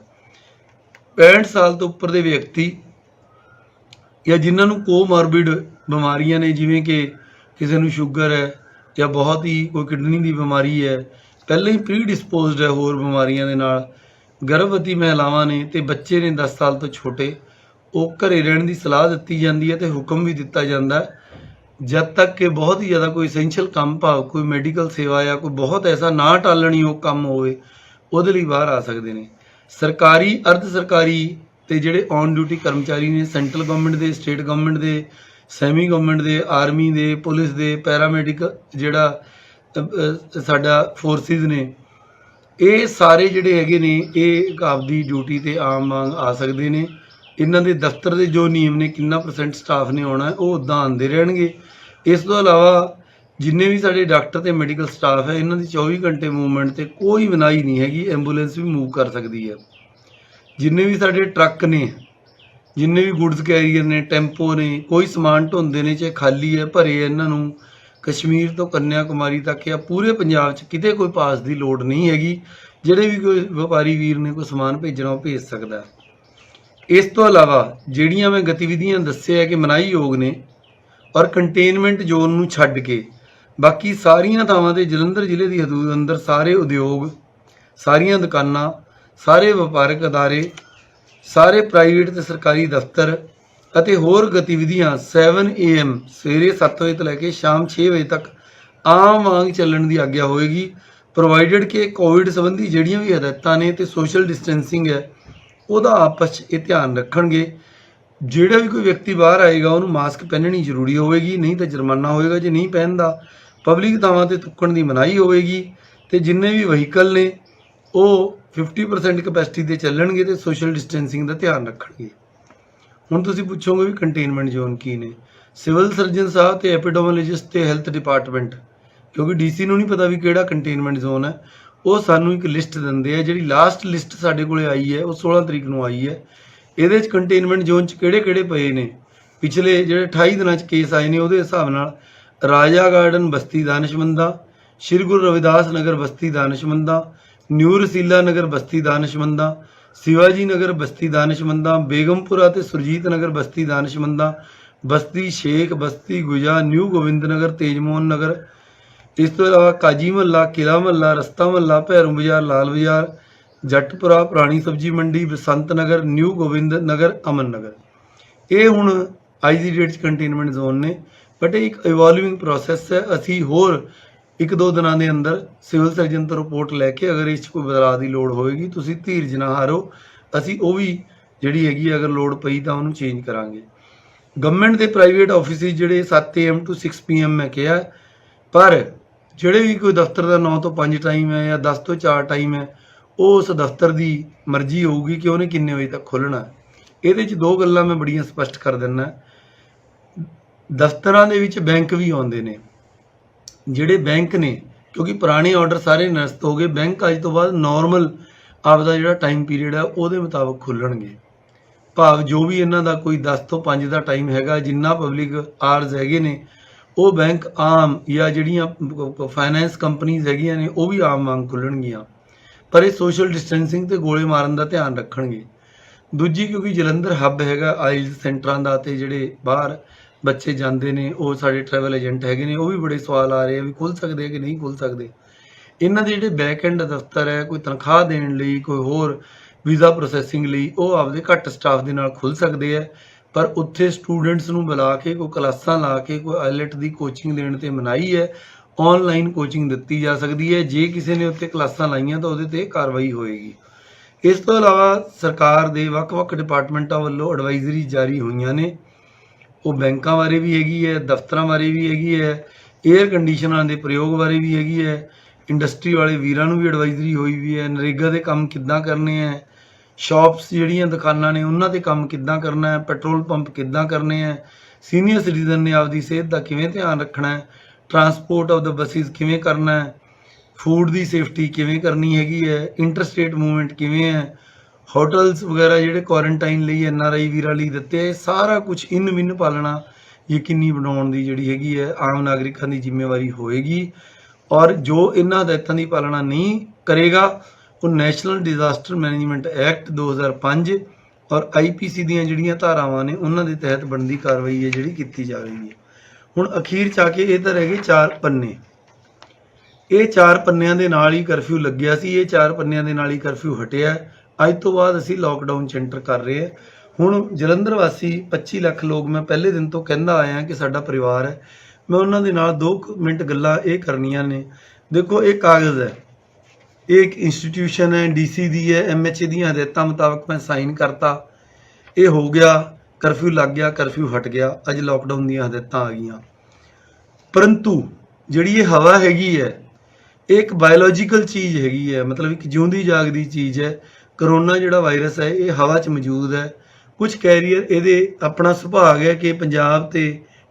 65 ਸਾਲ ਤੋਂ ਉੱਪਰ ਦੇ ਵਿਅਕਤੀ ਜਾਂ ਜਿਨ੍ਹਾਂ ਨੂੰ ਕੋਮੋਰਬਿਡ ਬਿਮਾਰੀਆਂ ਨੇ, ਜਿਵੇਂ ਕਿ ਕਿਸੇ ਨੂੰ ਸ਼ੂਗਰ ਹੈ ਜਾਂ ਬਹੁਤ ਹੀ ਕੋਈ ਕਿਡਨੀ ਦੀ ਬਿਮਾਰੀ ਹੈ, ਪਹਿਲਾਂ ਹੀ ਪ੍ਰੀ ਡਿਸਪੋਜ਼ਡ ਹੈ ਹੋਰ ਬਿਮਾਰੀਆਂ ਦੇ ਨਾਲ, ਗਰਭਵਤੀ ਮਹਿਲਾਵਾਂ ਨੇ ਤੇ ਬੱਚੇ ਨੇ 10 ਸਾਲ ਤੋਂ ਛੋਟੇ, ਉਹ ਘਰੇ ਰਹਿਣ ਦੀ ਸਲਾਹ ਦਿੱਤੀ ਜਾਂਦੀ ਹੈ ਤੇ ਹੁਕਮ ਵੀ ਦਿੱਤਾ ਜਾਂਦਾ ਹੈ, ਜਦ ਤੱਕ ਕਿ ਬਹੁਤ ਹੀ ਜ਼ਿਆਦਾ ਕੋਈ ਐਸੈਂਸ਼ੀਅਲ ਕੰਮ, ਭਾਵ ਕੋਈ ਮੈਡੀਕਲ ਸੇਵਾ ਜਾਂ ਕੋਈ ਬਹੁਤ ਐਸਾ ਨਾ ਟਾਲਣਯੋਗ ਕੰਮ ਹੋਵੇ, ਉਹਦੇ ਲਈ ਬਾਹਰ ਆ ਸਕਦੇ ਨੇ। ਸਰਕਾਰੀ, ਅਰਧ ਸਰਕਾਰੀ ਤੇ ਜਿਹੜੇ ਔਨ ਡਿਊਟੀ ਕਰਮਚਾਰੀ ਨੇ, ਸੈਂਟਰਲ ਗਵਰਨਮੈਂਟ ਦੇ, ਸਟੇਟ ਗਵਰਨਮੈਂਟ ਦੇ, ਸੈਮੀ ਗਵਰਨਮੈਂਟ ਦੇ, ਆਰਮੀ ਦੇ, ਪੁਲਿਸ ਦੇ, ਪੈਰਾਮੈਡੀਕਲ ਜਿਹੜਾ ਸਾਡਾ ਫੋਰਸਿਸ ਨੇ, ਇਹ ਸਾਰੇ ਜਿਹੜੇ ਹੈਗੇ ਨੇ ਇਹ ਆਪਦੀ ਡਿਊਟੀ ਤੇ ਆਮ ਵਾਂਗ ਆ ਸਕਦੇ ਨੇ। ਇਹਨਾਂ ਦੇ ਦਫ਼ਤਰ ਦੇ ਜੋ ਨਿਯਮ ਨੇ, ਕਿੰਨਾ % ਸਟਾਫ ਨੇ ਆਉਣਾ, ਉਹ ਉੱਦਾਂ ਆਉਂਦੇ ਰਹਿਣਗੇ। ਇਸ ਤੋਂ ਇਲਾਵਾ ਜਿੰਨੇ ਵੀ ਸਾਡੇ ਡਾਕਟਰ ਤੇ ਮੈਡੀਕਲ ਸਟਾਫ ਹੈ, ਇਹਨਾਂ ਦੀ 24 ਘੰਟੇ ਮੂਵਮੈਂਟ ਤੇ ਕੋਈ ਮਨਾਹੀ ਨਹੀਂ ਹੈਗੀ, ਐਂਬੂਲੈਂਸ ਵੀ ਮੂਵ ਕਰ ਸਕਦੀ ਹੈ। ਜਿੰਨੇ ਵੀ ਸਾਡੇ ਟਰੱਕ ਨੇ, ਜਿੰਨੇ ਵੀ ਗੁੱਡਸ ਕੈਰੀਅਰ ਨੇ, ਟੈਂਪੋ ਨੇ, ਕੋਈ ਸਮਾਨ ਢੋਂਦੇ ਨੇ, ਚਾਹੇ ਖਾਲੀ ਹੈ ਭਰੇ, ਇਹਨਾਂ ਨੂੰ ਕਸ਼ਮੀਰ ਤੋਂ ਕੰਨਿਆ ਕੁਮਾਰੀ ਤੱਕ ਜਾਂ ਪੂਰੇ ਪੰਜਾਬ 'ਚ ਕਿਤੇ ਕੋਈ ਪਾਸ ਦੀ ਲੋੜ ਨਹੀਂ ਹੈਗੀ। ਜਿਹੜੇ ਵੀ ਕੋਈ ਵਪਾਰੀ ਵੀਰ ਨੇ ਕੋਈ ਸਮਾਨ ਭੇਜਣਾ, ਉਹ ਭੇਜ ਸਕਦਾ। ਇਸ ਤੋਂ ਇਲਾਵਾ ਜਿਹੜੀਆਂ ਮੈਂ ਗਤੀਵਿਧੀਆਂ ਦੱਸਿਆ ਕਿ ਮਨਾਹੀਯੋਗ ਨੇ, ਔਰ ਕੰਟੇਨਮੈਂਟ ਜ਼ੋਨ ਨੂੰ ਛੱਡ ਕੇ ਬਾਕੀ ਸਾਰੀਆਂ ਥਾਵਾਂ ਤੇ ਜਲੰਧਰ ਜ਼ਿਲ੍ਹੇ ਦੀ ਹਦੂਦ ਅੰਦਰ ਸਾਰੇ ਉਦਯੋਗ, ਸਾਰੀਆਂ ਦੁਕਾਨਾਂ, ਸਾਰੇ ਵਪਾਰਕ ਅਦਾਰੇ, ਸਾਰੇ ਪ੍ਰਾਈਵੇਟ ਤੇ ਸਰਕਾਰੀ ਦਫ਼ਤਰ ਅਤੇ ਹੋਰ ਗਤੀਵਿਧੀਆਂ 7 AM ਸਵੇਰੇ 7 ਵਜੇ ਤੋਂ ਲੈ ਕੇ ਸ਼ਾਮ 6 ਵਜੇ ਤੱਕ ਆਮ ਵਾਂਗ ਚੱਲਣ ਦੀ ਆਗਿਆ ਹੋਏਗੀ, ਪ੍ਰੋਵਾਈਡਡ ਕਿ ਕੋਵਿਡ ਸੰਬੰਧੀ ਜਿਹੜੀਆਂ ਵੀ ਹਦਾਇਤਾਂ ਨੇ ਤੇ ਸੋਸ਼ਲ ਡਿਸਟੈਂਸਿੰਗ ਹੈ ਉਹਦਾ ਆਪਸ 'ਚ ਇਹ ਧਿਆਨ ਰੱਖਣਗੇ। ਜਿਹੜਾ ਵੀ ਕੋਈ ਵਿਅਕਤੀ ਬਾਹਰ ਆਏਗਾ ਉਹਨੂੰ ਮਾਸਕ ਪਹਿਨਣੀ ਜ਼ਰੂਰੀ ਹੋਵੇਗੀ, ਨਹੀਂ ਤਾਂ ਜੁਰਮਾਨਾ ਹੋਏਗਾ ਜੇ ਨਹੀਂ ਪਹਿਨਦਾ। ਪਬਲਿਕ ਥਾਵਾਂ ਤੇ ਥੁੱਕਣ ਦੀ ਮਨਾਹੀ ਹੋਵੇਗੀ ਤੇ ਜਿੰਨੇ ਵੀ ਵਹੀਕਲ ਨੇ ਉਹ 50% ਕਪੈਸਿਟੀ ਤੇ ਚੱਲਣਗੇ ਤੇ ਸੋਸ਼ਲ ਡਿਸਟੈਂਸਿੰਗ ਦਾ ਧਿਆਨ ਰੱਖਣਗੇ। ਹੁਣ ਤੁਸੀਂ ਪੁੱਛੋਗੇ ਵੀ ਕੰਟੇਨਮੈਂਟ ਜ਼ੋਨ ਕੀ ਨੇ। ਸਿਵਲ ਸਰਜਨ ਸਾਹਿਬ ਤੇ ਐਪੀਡੈਮੋਲੋਜਿਸਟ ਤੇ ਹੈਲਥ ਡਿਪਾਰਟਮੈਂਟ, ਕਿਉਂਕਿ DC ਨੂੰ ਨਹੀਂ ਪਤਾ ਵੀ ਕਿਹੜਾ ਕੰਟੇਨਮੈਂਟ ਜ਼ੋਨ ਹੈ, ਉਹ ਸਾਨੂੰ ਇੱਕ ਲਿਸਟ ਦਿੰਦੇ ਆ। ਜਿਹੜੀ ਲਾਸਟ ਲਿਸਟ ਸਾਡੇ ਕੋਲੇ ਆਈ ਹੈ ਉਹ 16 ਤਰੀਕ ਨੂੰ ਆਈ ਹੈ। ਇਹਦੇ 'ਚ ਕੰਟੇਨਮੈਂਟ ਜ਼ੋਨ 'ਚ ਕਿਹੜੇ ਕਿਹੜੇ ਪਏ ਨੇ, ਪਿਛਲੇ ਜਿਹੜੇ 28 ਦਿਨਾਂ 'ਚ ਕੇਸ ਆਏ ਨੇ ਉਹਦੇ ਹਿਸਾਬ ਨਾਲ ਰਾਜਾ ਗਾਰਡਨ ਬਸਤੀ ਦਾਨਿਸ਼ਮੰਦਾ, ਸ਼੍ਰੀ ਗੁਰੂ ਰਵਿਦਾਸ ਨਗਰ ਬਸਤੀ ਦਾਨਿਸ਼ਮੰਦਾ, ਨਿਊ ਰਸੀਲਾ ਨਗਰ ਬਸਤੀ ਦਾਨਿਸ਼ਮੰਦਾ, शिवाजी नगर बस्ती दानिशमंदा, बेगमपुरा ते सुरजीत नगर बस्ती दानिशमंदा, बस्ती शेख बस्ती गुजा, न्यू गोविंद नगर, तेजमोहन नगर। इस तो इलावा काजी महला, किला महला, रस्ता महला, भैरू बाजार, लाल बाजार, जटपुरा, पुरानी सब्जी मंडी, बसंत नगर, न्यू गोविंद नगर, अमन नगर। ये हुण अज की डेट कंटेनमेंट जोन ने, बट एक इवॉल्विंग प्रोसैस है। असी होर एक दो दिनों के अंदर सिविल सर्जन तो रिपोर्ट लैके अगर इस कोई बदलाव की लोड़ होएगी तुसीं धीरज ना हारो, असी वो भी जिहड़ी हैगी अगर लोड़ पई तां उहनूं चेंज करांगे। गवर्नमेंट के प्राइवेट ऑफिस जिहड़े 7 AM to 6 PM मैं कहा, पर जिहड़े भी कोई दफ्तर का 9 to 5 टाइम है या 10 to 4 टाइम है, वो उस दफ्तर की मर्जी होगी कि उन्हें किन्ने बजे तक खोलना है। ये दो गल्लां मैं बड़ियां स्पष्ट कर दिना। दफ्तरां दे विच बैंक भी आउंदे ने, ਜਿਹੜੇ ਬੈਂਕ ਨੇ, ਕਿਉਂਕਿ ਪੁਰਾਣੇ ਆਰਡਰ ਸਾਰੇ ਨਿਰਸਤ ਹੋ ਗਏ। ਬੈਂਕ ਅੱਜ ਤੋਂ ਬਾਅਦ ਨੋਰਮਲ ਆਪਦਾ ਜਿਹੜਾ ਟਾਈਮ ਪੀਰੀਅਡ ਹੈ ਉਹਦੇ ਮੁਤਾਬਕ ਖੁੱਲਣਗੇ। ਭਾਵ ਜੋ ਵੀ ਇਹਨਾਂ ਦਾ ਕੋਈ 10 ਤੋਂ 5 ਦਾ ਟਾਈਮ ਹੈਗਾ, ਜਿੰਨਾ ਪਬਲਿਕ ਆਰਜ਼ ਹੈਗੇ ਨੇ ਉਹ ਬੈਂਕ ਆਮ ਜਾਂ ਜਿਹੜੀਆਂ ਫਾਈਨੈਂਸ ਕੰਪਨੀਜ਼ ਹੈਗੀਆਂ ਨੇ ਉਹ ਵੀ ਆਮ ਵਾਂਗ ਖੁੱਲਣਗੀਆਂ, ਪਰ ਇਹ ਸੋਸ਼ਲ ਡਿਸਟੈਂਸਿੰਗ ਤੇ ਗੋਲੇ ਮਾਰਨ ਦਾ ਧਿਆਨ ਰੱਖਣਗੇ। ਦੂਜੀ, ਕਿਉਂਕਿ ਜਲੰਧਰ ਹੱਬ ਹੈਗਾ ਆਈਲਸ ਸੈਂਟਰਾਂ ਦਾ, ਤੇ ਜਿਹੜੇ ਬਾਹਰ ਬੱਚੇ ਜਾਂਦੇ ਨੇ ਉਹ ਸਾਡੇ ਟਰੈਵਲ ਏਜੰਟ ਹੈਗੇ ਨੇ, ਉਹ ਵੀ ਬੜੇ ਸਵਾਲ ਆ ਰਹੇ ਆ ਵੀ ਖੁੱਲ੍ਹ ਸਕਦੇ ਆ ਕਿ ਨਹੀਂ ਖੁੱਲ੍ਹ ਸਕਦੇ। ਇਹਨਾਂ ਦੇ ਜਿਹੜੇ ਬੈਕ ਐਂਡ ਦਫ਼ਤਰ ਹੈ, ਕੋਈ ਤਨਖਾਹ ਦੇਣ ਲਈ, ਕੋਈ ਹੋਰ ਵੀਜ਼ਾ ਪ੍ਰੋਸੈਸਿੰਗ ਲਈ, ਉਹ ਆਪਦੇ ਘੱਟ ਸਟਾਫ ਦੇ ਨਾਲ ਖੁੱਲ੍ਹ ਸਕਦੇ ਆ, ਪਰ ਉੱਥੇ ਸਟੂਡੈਂਟਸ ਨੂੰ ਬੁਲਾ ਕੇ ਕੋਈ ਕਲਾਸਾਂ ਲਾ ਕੇ ਕੋਈ ਆਈਲੈਟ ਦੀ ਕੋਚਿੰਗ ਦੇਣ ਤੇ ਮਨਾਹੀ ਹੈ। ਆਨਲਾਈਨ ਕੋਚਿੰਗ ਦਿੱਤੀ ਜਾ ਸਕਦੀ ਹੈ, ਜੇ ਕਿਸੇ ਨੇ ਉੱਤੇ ਕਲਾਸਾਂ ਲਾਈਆਂ ਤਾਂ ਉਹਦੇ ਤੇ ਕਾਰਵਾਈ ਹੋਏਗੀ। ਇਸ ਤੋਂ ਇਲਾਵਾ ਸਰਕਾਰ ਦੇ ਵੱਖ-ਵੱਖ ਡਿਪਾਰਟਮੈਂਟਾਂ ਵੱਲੋਂ ਐਡਵਾਈਜ਼ਰੀ ਜਾਰੀ ਹੋਈਆਂ ਨੇ, ਉਹ ਬੈਂਕਾਂ ਬਾਰੇ ਵੀ ਹੈਗੀ ਹੈ, ਦਫ਼ਤਰਾਂ ਬਾਰੇ ਵੀ ਹੈਗੀ ਹੈ, ਏਅਰ ਕੰਡੀਸ਼ਨਰਾਂ ਦੇ ਪ੍ਰਯੋਗ ਬਾਰੇ ਵੀ ਹੈਗੀ ਹੈ, ਇੰਡਸਟਰੀ ਵਾਲੇ ਵੀਰਾਂ ਨੂੰ ਵੀ ਐਡਵਾਈਜ਼ਰੀ ਹੋਈ ਵੀ ਹੈ, ਨਰੇਗਾ ਦੇ ਕੰਮ ਕਿੱਦਾਂ ਕਰਨੇ ਹੈ, ਸ਼ਾਪਸ ਜਿਹੜੀਆਂ ਦੁਕਾਨਾਂ ਨੇ ਉਹਨਾਂ ਤੇ ਕੰਮ ਕਿੱਦਾਂ ਕਰਨਾ ਹੈ, ਪੈਟਰੋਲ ਪੰਪ ਕਿੱਦਾਂ ਕਰਨੇ ਹੈ, ਸੀਨੀਅਰ ਸਿਟੀਜ਼ਨ ਨੇ ਆਪਦੀ ਸਿਹਤ ਦਾ ਕਿਵੇਂ ਧਿਆਨ ਰੱਖਣਾ ਹੈ, ਟਰਾਂਸਪੋਰਟ ਆਫ ਦਾ ਬੱਸਿਸ ਕਿਵੇਂ ਕਰਨਾ ਹੈ, ਫੂਡ ਦੀ ਸੇਫਟੀ ਕਿਵੇਂ ਕਰਨੀ ਹੈਗੀ ਹੈ, ਇੰਟਰਸਟੇਟ ਮੂਵਮੈਂਟ ਕਿਵੇਂ ਹੈ, ਹੋਟਲਸ ਵਗੈਰਾ ਜਿਹੜੇ ਕੁਆਰੰਟਾਈਨ ਲਈ NRI ਵੀਰਾਂ ਲਈ ਦਿੱਤੇ, ਸਾਰਾ ਕੁਝ ਇਨ ਮਿਨ ਪਾਲਣਾ ਯਕੀਨੀ ਬਣਾਉਣ ਦੀ ਜਿਹੜੀ ਹੈਗੀ ਹੈ ਆਮ ਨਾਗਰਿਕਾਂ ਦੀ ਜ਼ਿੰਮੇਵਾਰੀ ਹੋਏਗੀ। ਔਰ ਜੋ ਇਹਨਾਂ ਹਦਾਇਤਾਂ ਦੀ ਪਾਲਣਾ ਨਹੀਂ ਕਰੇਗਾ ਉਹ ਨੈਸ਼ਨਲ ਡਿਜ਼ਾਸਟਰ ਮੈਨੇਜਮੈਂਟ ਐਕਟ 2005 ਔਰ IPC ਦੀਆਂ ਜਿਹੜੀਆਂ ਧਾਰਾਵਾਂ ਨੇ ਉਹਨਾਂ ਦੇ ਤਹਿਤ ਬਣਦੀ ਕਾਰਵਾਈ ਹੈ ਜਿਹੜੀ ਕੀਤੀ ਜਾਵੇਗੀ। ਹੁਣ ਅਖੀਰ 'ਚ ਆ ਕੇ ਇਹ ਤਾਂ ਰਹਿ ਗਏ 4 ਪੰਨੇ। ਇਹ 4 ਪੰਨਿਆਂ ਦੇ ਨਾਲ ਹੀ ਕਰਫਿਊ ਲੱਗਿਆ ਸੀ, ਇਹ 4 ਪੰਨਿਆਂ ਦੇ ਨਾਲ ਹੀ ਕਰਫਿਊ ਹਟਿਆ। ਅੱਜ ਤੋਂ ਬਾਅਦ ਅਸੀਂ ਲਾਕਡਾਊਨ 'ਚ ਐਂਟਰ ਕਰ ਰਹੇ ਹਾਂ। ਹੁਣ ਜਲੰਧਰ ਵਾਸੀ 25 ਲੱਖ ਲੋਕ ਮੈਂ ਪਹਿਲੇ ਦਿਨ ਤੋਂ ਕਹਿੰਦਾ ਆਇਆ ਕਿ ਸਾਡਾ ਪਰਿਵਾਰ ਹੈ, ਮੈਂ ਉਹਨਾਂ ਦੇ ਨਾਲ 2 ਮਿੰਟ ਗੱਲਾਂ ਇਹ ਕਰਨੀਆਂ ਨੇ। ਦੇਖੋ, ਇਹ ਕਾਗਜ਼ ਹੈ, ਇਹ ਇੱਕ ਇੰਸਟੀਟਿਊਸ਼ਨ ਹੈ, DC ਦੀ ਹੈ, MHA ਦੀਆਂ ਹਦਾਇਤਾਂ ਮੁਤਾਬਕ ਮੈਂ ਸਾਈਨ ਕਰਤਾ, ਇਹ ਹੋ ਗਿਆ, ਕਰਫਿਊ ਲੱਗ ਗਿਆ, ਕਰਫਿਊ ਹਟ ਗਿਆ, ਅੱਜ ਲਾਕਡਾਊਨ ਦੀਆਂ ਹਦਾਇਤਾਂ ਆ ਗਈਆਂ। ਪਰੰਤੂ ਜਿਹੜੀ ਇਹ ਹਵਾ ਹੈਗੀ ਹੈ ਇਹ ਇੱਕ ਬਾਇਓਲੋਜੀਕਲ ਚੀਜ਼ ਹੈਗੀ ਹੈ, ਮਤਲਬ ਇੱਕ ਜਿਉਂਦੀ ਜਾਗਦੀ ਚੀਜ਼ ਹੈ। ਕਰੋਨਾ ਜਿਹੜਾ ਵਾਇਰਸ ਹੈ ਇਹ ਹਵਾ 'ਚ ਮੌਜੂਦ ਹੈ। ਕੁਝ ਕੈਰੀਅਰ ਇਹਦੇ ਆਪਣਾ ਸੁਭਾਗ ਹੈ ਕਿ ਪੰਜਾਬ ਤੇ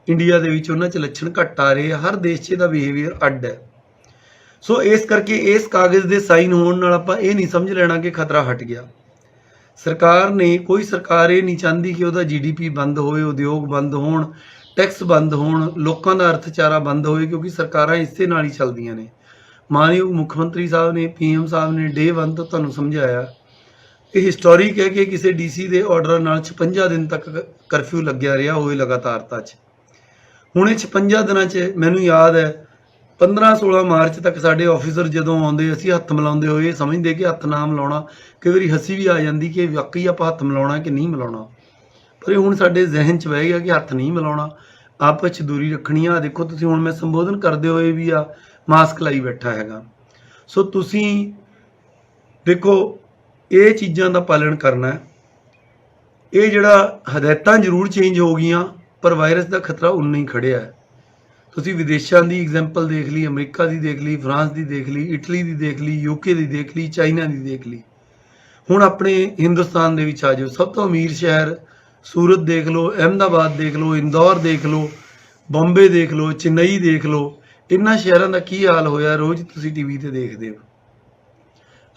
ਇੰਡੀਆ ਦੇ ਵਿੱਚ ਉਹਨਾਂ 'ਚ ਲੱਛਣ ਘੱਟ ਆ ਰਹੇ ਆ, ਹਰ ਦੇਸ਼ 'ਚ ਇਹਦਾ ਬਿਹੇਵੀਅਰ ਅੱਡ ਹੈ। ਸੋ ਇਸ ਕਰਕੇ ਇਸ ਕਾਗਜ਼ ਦੇ ਸਾਈਨ ਹੋਣ ਨਾਲ ਆਪਾਂ ਇਹ ਨਹੀਂ ਸਮਝ ਲੈਣਾ ਕਿ ਖਤਰਾ ਹਟ ਗਿਆ। ਸਰਕਾਰ ਨੇ, ਕੋਈ ਸਰਕਾਰ ਇਹ ਨਹੀਂ ਚਾਹੁੰਦੀ ਕਿ ਉਹਦਾ GDP ਬੰਦ ਹੋਵੇ, ਉਦਯੋਗ ਬੰਦ ਹੋਣ, ਟੈਕਸ ਬੰਦ ਹੋਣ, ਲੋਕਾਂ ਦਾ ਅਰਥਚਾਰਾ ਬੰਦ ਹੋਵੇ, ਕਿਉਂਕਿ ਸਰਕਾਰਾਂ ਇਸੇ ਨਾਲ ਹੀ ਚੱਲਦੀਆਂ ਨੇ। ਮਾਨਯੋਗ ਮੁੱਖ ਮੰਤਰੀ ਸਾਹਿਬ ਨੇ, PM ਸਾਹਿਬ ਨੇ ਡੇ 1 ਤੋਂ ਤੁਹਾਨੂੰ ਸਮਝਾਇਆ। ਇਹ ਹਿਸਟੋਰਿਕ ਹੈ ਕਿ ਕਿਸੇ DC ਦੇ ਆਰਡਰ ਨਾਲ 56 ਦਿਨ ਤੱਕ ਕਰਫਿਊ ਲੱਗਿਆ ਰਿਹਾ ਹੋਵੇ ਲਗਾਤਾਰਤਾ 'ਚ। ਹੁਣ ਇਹ 56 ਦਿਨਾਂ 'ਚ ਮੈਨੂੰ ਯਾਦ ਹੈ 15-16 ਮਾਰਚ ਤੱਕ ਸਾਡੇ ਆਫੀਸਰ ਜਦੋਂ ਆਉਂਦੇ ਅਸੀਂ ਹੱਥ ਮਿਲਾਉਂਦੇ ਹੋਏ ਸਮਝਦੇ ਕਿ ਹੱਥ ਨਾ ਮਿਲਾਉਣਾ। ਕਈ ਵਾਰੀ ਹੱਸੀ ਵੀ ਆ ਜਾਂਦੀ ਕਿ ਵਾਕਈ ਆਪਾਂ ਹੱਥ ਮਿਲਾਉਣਾ ਕਿ ਨਹੀਂ ਮਿਲਾਉਣਾ, ਪਰ ਇਹ ਹੁਣ ਸਾਡੇ ਜ਼ਿਹਨ 'ਚ ਬਹਿ ਗਿਆ ਕਿ ਹੱਥ ਨਹੀਂ ਮਿਲਾਉਣਾ, ਆਪਸ 'ਚ ਦੂਰੀ ਰੱਖਣੀ ਆ। ਦੇਖੋ ਤੁਸੀਂ ਹੁਣ ਮੈਂ ਸੰਬੋਧਨ ਕਰਦੇ ਹੋਏ ਵੀ ਆ ਮਾਸਕ ਲਾਈ ਬੈਠਾ ਹੈਗਾ। ਸੋ ਤੁਸੀਂ ਦੇਖੋ ਇਹ ਚੀਜ਼ਾਂ ਦਾ ਪਾਲਣ ਕਰਨਾ ਹੈ। ਇਹ ਜਿਹੜਾ ਹਦਾਇਤਾਂ ਜ਼ਰੂਰ ਚੇਂਜ ਹੋ ਗਈਆਂ ਪਰ ਵਾਇਰਸ ਦਾ ਖਤਰਾ ਉਨਾ ਹੀ ਖੜਿਆ ਹੈ। ਤੁਸੀਂ ਵਿਦੇਸ਼ਾਂ ਦੀ ਐਗਜ਼ਾਮਪਲ ਦੇਖ ਲਈ, ਅਮਰੀਕਾ ਦੀ ਦੇਖ ਲਈ, ਫਰਾਂਸ ਦੀ ਦੇਖ ਲਈ, ਇਟਲੀ ਦੀ ਦੇਖ ਲਈ, UK ਦੀ ਦੇਖ ਲਈ, ਚਾਈਨਾ ਦੀ ਦੇਖ ਲਈ। ਹੁਣ ਆਪਣੇ ਹਿੰਦੁਸਤਾਨ ਦੇ ਵਿੱਚ ਆ ਜਾਓ, ਸਭ ਤੋਂ ਅਮੀਰ ਸ਼ਹਿਰ ਸੂਰਤ ਦੇਖ ਲਓ, ਅਹਿਮਦਾਬਾਦ ਦੇਖ ਲਓ, ਇੰਦੌਰ ਦੇਖ ਲਓ, ਬੰਬੇ ਦੇਖ ਲਓ, ਚੇਨਈ ਦੇਖ ਲਓ। ਇਹਨਾਂ ਸ਼ਹਿਰਾਂ ਦਾ ਕੀ ਹਾਲ ਹੋਇਆ ਰੋਜ਼ ਤੁਸੀਂ TV ਤੇ ਦੇਖਦੇ ਹੋ।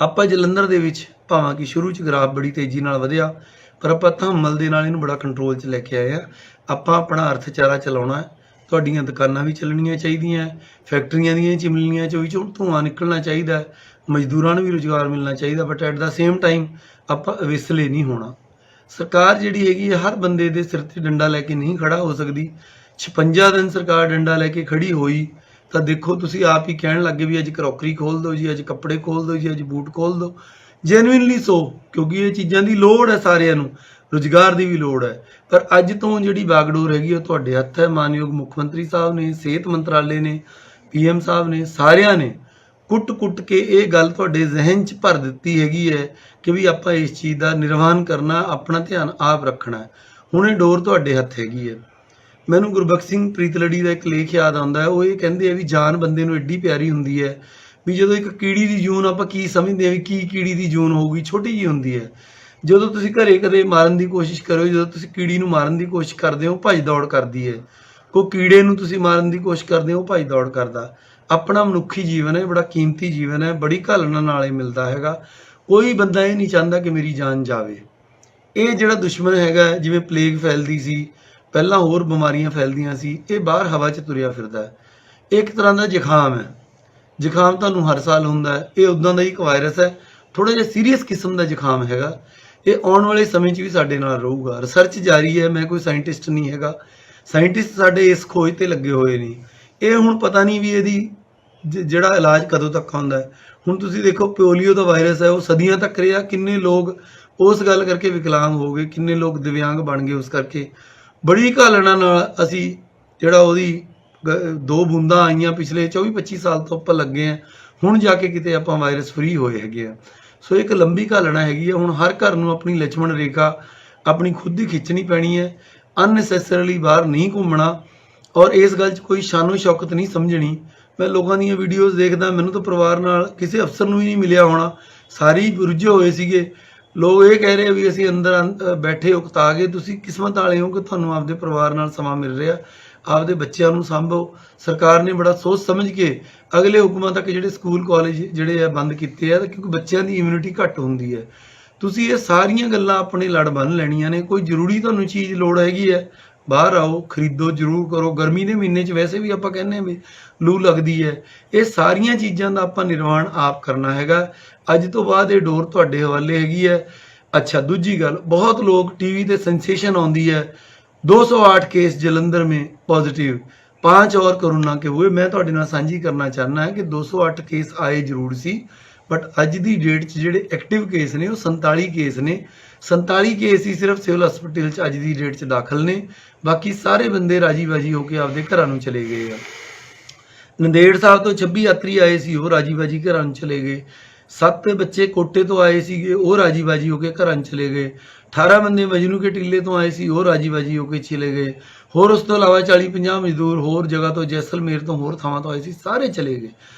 ਆਪਾਂ ਜਲੰਧਰ ਦੇ ਵਿੱਚ ਭਾਵੇਂ ਕਿ ਸ਼ੁਰੂ 'ਚ ਗ੍ਰਾਫ ਬੜੀ ਤੇਜ਼ੀ ਨਾਲ ਵਧਿਆ, ਪਰ ਆਪਾਂ ਧਾਮਲ ਦੇ ਨਾਲ ਇਹਨੂੰ ਬੜਾ ਕੰਟਰੋਲ 'ਚ ਲੈ ਕੇ ਆਏ ਆ। ਆਪਾਂ ਆਪਣਾ ਅਰਥਚਾਰਾ ਚਲਾਉਣਾ। ਤੁਹਾਡੀਆਂ ਦੁਕਾਨਾਂ ਵੀ ਚੱਲਣੀਆਂ ਚਾਹੀਦੀਆਂ, ਫੈਕਟਰੀਆਂ ਦੀਆਂ ਚਿਮਨੀਆਂ 'ਚੋਂ ਵੀ ਧੂੰਆਂ ਨਿਕਲਣਾ ਚਾਹੀਦਾ, ਮਜ਼ਦੂਰਾਂ ਨੂੰ ਵੀ ਰੁਜ਼ਗਾਰ ਮਿਲਣਾ ਚਾਹੀਦਾ, but at the same time ਆਪਾਂ ਅਵੇਸਲੇ ਨਹੀਂ ਹੋਣਾ। ਸਰਕਾਰ ਜਿਹੜੀ ਹੈਗੀ ਹੈ ਹਰ ਬੰਦੇ ਦੇ ਸਿਰ 'ਤੇ ਡੰਡਾ ਲੈ ਕੇ ਨਹੀਂ ਖੜਾ ਹੋ ਸਕਦੀ। 56 ਦਿਨ ਸਰਕਾਰ ਡੰਡਾ ਲੈ ਕੇ ਖੜੀ ਹੋਈ ਤਾਂ ਦੇਖੋ ਤੁਸੀਂ ਆਪ ਹੀ ਕਹਿਣ ਲੱਗੇ ਵੀ ਅੱਜ ਕਰੋਕਰੀ ਖੋਲ੍ਹ ਦਿਓ ਜੀ, ਅੱਜ ਕੱਪੜੇ ਖੋਲ੍ਹ ਦਿਓ ਜੀ, ਅੱਜ ਬੂਟ ਖੋਲ੍ਹ ਦਿਓ। ਜੈਨੂਇਨਲੀ ਸੋ, ਕਿਉਂਕਿ ਇਹ ਚੀਜ਼ਾਂ ਦੀ ਲੋੜ ਹੈ, ਸਾਰਿਆਂ ਨੂੰ ਰੁਜ਼ਗਾਰ ਦੀ ਵੀ ਲੋੜ ਹੈ। ਪਰ ਅੱਜ ਤੋਂ ਜਿਹੜੀ ਬਾਗਡੋਰ ਹੈਗੀ ਉਹ ਤੁਹਾਡੇ ਹੱਥ ਹੈ। ਮਾਨਯੋਗ ਮੁੱਖ ਮੰਤਰੀ ਸਾਹਿਬ ਨੇ, ਸਿਹਤ ਮੰਤਰਾਲੇ ਨੇ, PM ਸਾਹਿਬ ਨੇ, ਸਾਰਿਆਂ ਨੇ ਕੁੱਟ ਕੇ ਇਹ ਗੱਲ ਤੁਹਾਡੇ ਜ਼ਿਹਨ 'ਚ ਭਰ ਦਿੱਤੀ ਹੈਗੀ ਹੈ ਕਿ ਵੀ ਆਪਾਂ ਇਸ ਚੀਜ਼ ਦਾ ਨਿਰਵਾਹਨ ਕਰਨਾ, ਆਪਣਾ ਧਿਆਨ ਆਪ ਰੱਖਣਾ। ਹੁਣ ਇਹ ਡੋਰ ਤੁਹਾਡੇ ਹੱਥ ਹੈਗੀ ਹੈ। ਮੈਨੂੰ ਗੁਰਬਖਸ਼ ਸਿੰਘ ਪ੍ਰੀਤਲੜੀ ਦਾ ਇੱਕ ਲੇਖ ਯਾਦ ਆਉਂਦਾ ਹੈ। ਉਹ ਇਹ ਕਹਿੰਦੇ ਆ ਵੀ ਜਾਨ ਬੰਦੇ ਨੂੰ ਐਡੀ ਪਿਆਰੀ ਹੁੰਦੀ ਹੈ ਵੀ ਜਦੋਂ ਇੱਕ ਕੀੜੀ ਦੀ ਜੂਨ ਆਪਾਂ ਕੀ ਸਮਝਦੇ ਹਾਂ ਵੀ ਕੀ ਕੀੜੀ ਦੀ ਜੂਨ ਹੋਊਗੀ, ਛੋਟੀ ਜਿਹੀ ਹੁੰਦੀ ਹੈ। ਜਦੋਂ ਤੁਸੀਂ ਘਰੇ ਕਦੇ ਮਾਰਨ ਦੀ ਕੋਸ਼ਿਸ਼ ਕਰੋ, ਜਦੋਂ ਤੁਸੀਂ ਕੀੜੀ ਨੂੰ ਮਾਰਨ ਦੀ ਕੋਸ਼ਿਸ਼ ਕਰਦੇ ਹੋ ਭੱਜ ਦੌੜ ਕਰਦੀ ਹੈ। ਕੋਈ ਕੀੜੇ ਨੂੰ ਤੁਸੀਂ ਮਾਰਨ ਦੀ ਕੋਸ਼ਿਸ਼ ਕਰਦੇ ਹੋ ਭੱਜ ਦੌੜ ਕਰਦਾ। ਆਪਣਾ ਮਨੁੱਖੀ ਜੀਵਨ ਹੈ, ਬੜਾ ਕੀਮਤੀ ਜੀਵਨ ਹੈ, ਬੜੀ ਘਾਲਣਾ ਨਾਲ ਹੀ ਮਿਲਦਾ ਹੈਗਾ। ਕੋਈ ਬੰਦਾ ਇਹ ਨਹੀਂ ਚਾਹੁੰਦਾ ਕਿ ਮੇਰੀ ਜਾਨ ਜਾਵੇ। ਇਹ ਜਿਹੜਾ ਦੁਸ਼ਮਣ ਹੈਗਾ, ਜਿਵੇਂ ਪਲੇਗ ਫੈਲਦੀ ਸੀ ਪਹਿਲਾਂ, ਹੋਰ ਬਿਮਾਰੀਆਂ ਫੈਲਦੀਆਂ ਸੀ, ਇਹ ਬਾਹਰ ਹਵਾ 'ਚ ਤੁਰਿਆ ਫਿਰਦਾ ਹੈ। ਇਹ ਇੱਕ ਤਰ੍ਹਾਂ ਦਾ ਜ਼ੁਕਾਮ ਹੈ। ਜ਼ੁਕਾਮ ਤੁਹਾਨੂੰ ਹਰ ਸਾਲ ਹੁੰਦਾ ਹੈ। ਇਹ ਉੱਦਾਂ ਦਾ ਹੀ ਇੱਕ ਵਾਇਰਸ ਹੈ, ਥੋੜ੍ਹਾ ਜਿਹਾ ਸੀਰੀਅਸ ਕਿਸਮ ਦਾ ਜ਼ੁਕਾਮ ਹੈਗਾ। ਇਹ ਆਉਣ ਵਾਲੇ ਸਮੇਂ 'ਚ ਵੀ ਸਾਡੇ ਨਾਲ ਰਹੂਗਾ। ਰਿਸਰਚ ਜਾਰੀ ਹੈ, ਮੈਂ ਕੋਈ ਸਾਇੰਟਿਸਟ ਨਹੀਂ ਹੈਗਾ। ਸਾਇੰਟਿਸਟ ਸਾਡੇ ਇਸ ਖੋਜ ਤੇ ਲੱਗੇ ਹੋਏ ਨੇ। ਇਹ ਹੁਣ ਪਤਾ ਨਹੀਂ ਵੀ ਇਹਦੀ ਜਿਹੜਾ ਇਲਾਜ ਕਦੋਂ ਤੱਕ ਆਉਂਦਾ ਹੈ। ਹੁਣ ਤੁਸੀਂ ਦੇਖੋ, ਪੋਲੀਓ ਦਾ ਵਾਇਰਸ ਹੈ, ਉਹ ਸਦੀਆਂ ਤੱਕ ਰਿਹਾ। ਕਿੰਨੇ ਲੋਕ ਉਸ ਗੱਲ ਕਰਕੇ ਵਿਕਲਾਂਗ ਹੋ ਗਏ, ਕਿੰਨੇ ਲੋਕ ਦਿਵਿਆਂਗ ਬਣ ਗਏ ਉਸ ਕਰਕੇ। ਬੜੀ ਘਾਲਣਾ ਨਾਲ ਅਸੀਂ ਜਿਹੜਾ ਉਹਦੀ 2 ਬੂੰਦਾਂ ਆਈਆਂ ਪਿਛਲੇ 24-25 ਸਾਲ ਤੋਂ ਆਪਾਂ ਲੱਗੇ ਆ, ਹੁਣ ਜਾ ਕੇ ਕਿਤੇ ਆਪਾਂ ਵਾਇਰਸ ਫ੍ਰੀ ਹੋਏ ਹੈਗੇ ਆ। ਸੋ ਇੱਕ ਲੰਬੀ ਘਾਲਣਾ ਹੈਗੀ ਆ। ਹੁਣ ਹਰ ਘਰ ਨੂੰ ਆਪਣੀ ਲਛਮਣ ਰੇਖਾ ਆਪਣੀ ਖੁਦ ਹੀ ਖਿੱਚਣੀ ਪੈਣੀ ਹੈ। ਅਨਨੈਸੈਸਰੀਲੀ ਬਾਹਰ ਨਹੀਂ ਘੁੰਮਣਾ, ਔਰ ਇਸ ਗੱਲ 'ਚ ਕੋਈ ਸ਼ਾਨੋ ਸ਼ੌਕਤ ਨਹੀਂ ਸਮਝਣੀ। ਮੈਂ ਲੋਕਾਂ ਦੀਆਂ ਵੀਡੀਓਜ਼ ਦੇਖਦਾ, ਮੈਨੂੰ ਤਾਂ ਪਰਿਵਾਰ ਨਾਲ ਕਿਸੇ ਅਫਸਰ ਨੂੰ ਹੀ ਨਹੀਂ ਮਿਲਿਆ ਹੋਣਾ, ਸਾਰੇ ਹੀ ਰੁੱਝੇ ਹੋਏ ਸੀਗੇ। ਲੋਕ ਇਹ ਕਹਿ ਰਹੇ ਵੀ ਅਸੀਂ ਅੰਦਰ ਬੈਠੇ ਉਕਤਾ ਗਏ। ਤੁਸੀਂ ਕਿਸਮਤ ਵਾਲੇ ਹੋ ਕਿ ਤੁਹਾਨੂੰ ਆਪਦੇ ਪਰਿਵਾਰ ਨਾਲ ਸਮਾਂ ਮਿਲ ਰਿਹਾ, ਆਪਦੇ ਬੱਚਿਆਂ ਨੂੰ ਸਾਂਭੋ। ਸਰਕਾਰ ਨੇ ਬੜਾ ਸੋਚ ਸਮਝ ਕੇ ਅਗਲੇ ਹੁਕਮਾਂ ਤੱਕ ਜਿਹੜੇ ਸਕੂਲ ਕਾਲਜ ਜਿਹੜੇ ਆ ਬੰਦ ਕੀਤੇ ਆ, ਕਿਉਂਕਿ ਬੱਚਿਆਂ ਦੀ ਇਮਿਊਨਿਟੀ ਘੱਟ ਹੁੰਦੀ ਹੈ। ਤੁਸੀਂ ਇਹ ਸਾਰੀਆਂ ਗੱਲਾਂ ਆਪਣੇ ਲੜ ਬੰਨ੍ਹ ਲੈਣੀਆਂ ਨੇ। ਕੋਈ ਜ਼ਰੂਰੀ ਤੁਹਾਨੂੰ ਚੀਜ਼ ਲੋੜ ਹੈਗੀ ਹੈ, ਬਾਹਰ ਆਓ, ਖਰੀਦੋ, ਜ਼ਰੂਰ ਕਰੋ। ਗਰਮੀ ਦੇ ਮਹੀਨੇ 'ਚ ਵੈਸੇ ਵੀ ਆਪਾਂ ਕਹਿੰਦੇ ਹਾਂ ਵੀ ਲੂ ਲੱਗਦੀ ਹੈ। ਇਹ ਸਾਰੀਆਂ ਚੀਜ਼ਾਂ ਦਾ ਆਪਾਂ ਨਿਰਵਾਣ ਆਪ ਕਰਨਾ ਹੈਗਾ। ਅੱਜ ਤੋਂ ਬਾਅਦ ਇਹ ਡੋਰ ਤੁਹਾਡੇ ਹਵਾਲੇ ਹੈਗੀ ਹੈ। ਅੱਛਾ, ਦੂਜੀ ਗੱਲ, ਬਹੁਤ ਲੋਕ ਟੀਵੀ ਤੇ सेंसेशन ਆਉਂਦੀ है 208 केस जलंधर में पॉजिटिव, 5 और कोरोना के हुए। मैं ਤੁਹਾਡੇ ਨਾਲ ਸਾਂਝੀ ਕਰਨਾ ਚਾਹੁੰਦਾ ਹਾਂ ਕਿ 208 केस ਆਏ ਜ਼ਰੂਰ ਸੀ, ਬਟ ਅੱਜ ਦੀ ਡੇਟ 'ਚ ਜਿਹੜੇ ਐਕਟਿਵ ਕੇਸ ਨੇ ਉਹ 47 ਕੇਸ ਨੇ। 47 ਕੇਸ ਹੀ ਸਿਰਫ ਸਿਵਲ ਹਸਪੀਟਲ 'ਚ ਅੱਜ ਦੀ ਡੇਟ 'ਚ ਦਾਖਲ ਨੇ। ਬਾਕੀ ਸਾਰੇ ਬੰਦੇ ਰਾਜੀ ਬਾਜੀ ਹੋ ਕੇ ਆਪਦੇ ਘਰਾਂ ਨੂੰ ਚਲੇ ਗਏ ਆ। ਨੰਦੇੜ ਸਾਹਿਬ ਤੋਂ 26 ਯਾਤਰੀ ਆਏ ਸੀ, ਉਹ ਰਾਜੀ ਬਾਜੀ ਘਰਾਂ ਨੂੰ ਚਲੇ ਗਏ। 7 ਬੱਚੇ ਕੋਟੇ ਤੋਂ ਆਏ ਸੀਗੇ, ਉਹ ਰਾਜੀ ਬਾਜੀ ਹੋ ਕੇ ਘਰਾਂ ਨੂੰ ਚਲੇ ਗਏ। 18 ਬੰਦੇ ਮਜਨੂ ਕੇ ਟਿੱਲੇ ਤੋਂ ਆਏ ਸੀ, ਉਹ ਰਾਜੀ ਬਾਜੀ ਹੋ ਕੇ ਚਲੇ ਗਏ। ਹੋਰ ਉਸ ਤੋਂ ਇਲਾਵਾ 40-50 ਮਜ਼ਦੂਰ ਹੋਰ ਜਗ੍ਹਾ ਤੋਂ, ਜੈਸਲਮੇਰ ਤੋਂ, ਹੋਰ ਥਾਵਾਂ ਤੋਂ ਆਏ ਸੀ, ਸਾਰੇ ਚਲੇ ਗਏ।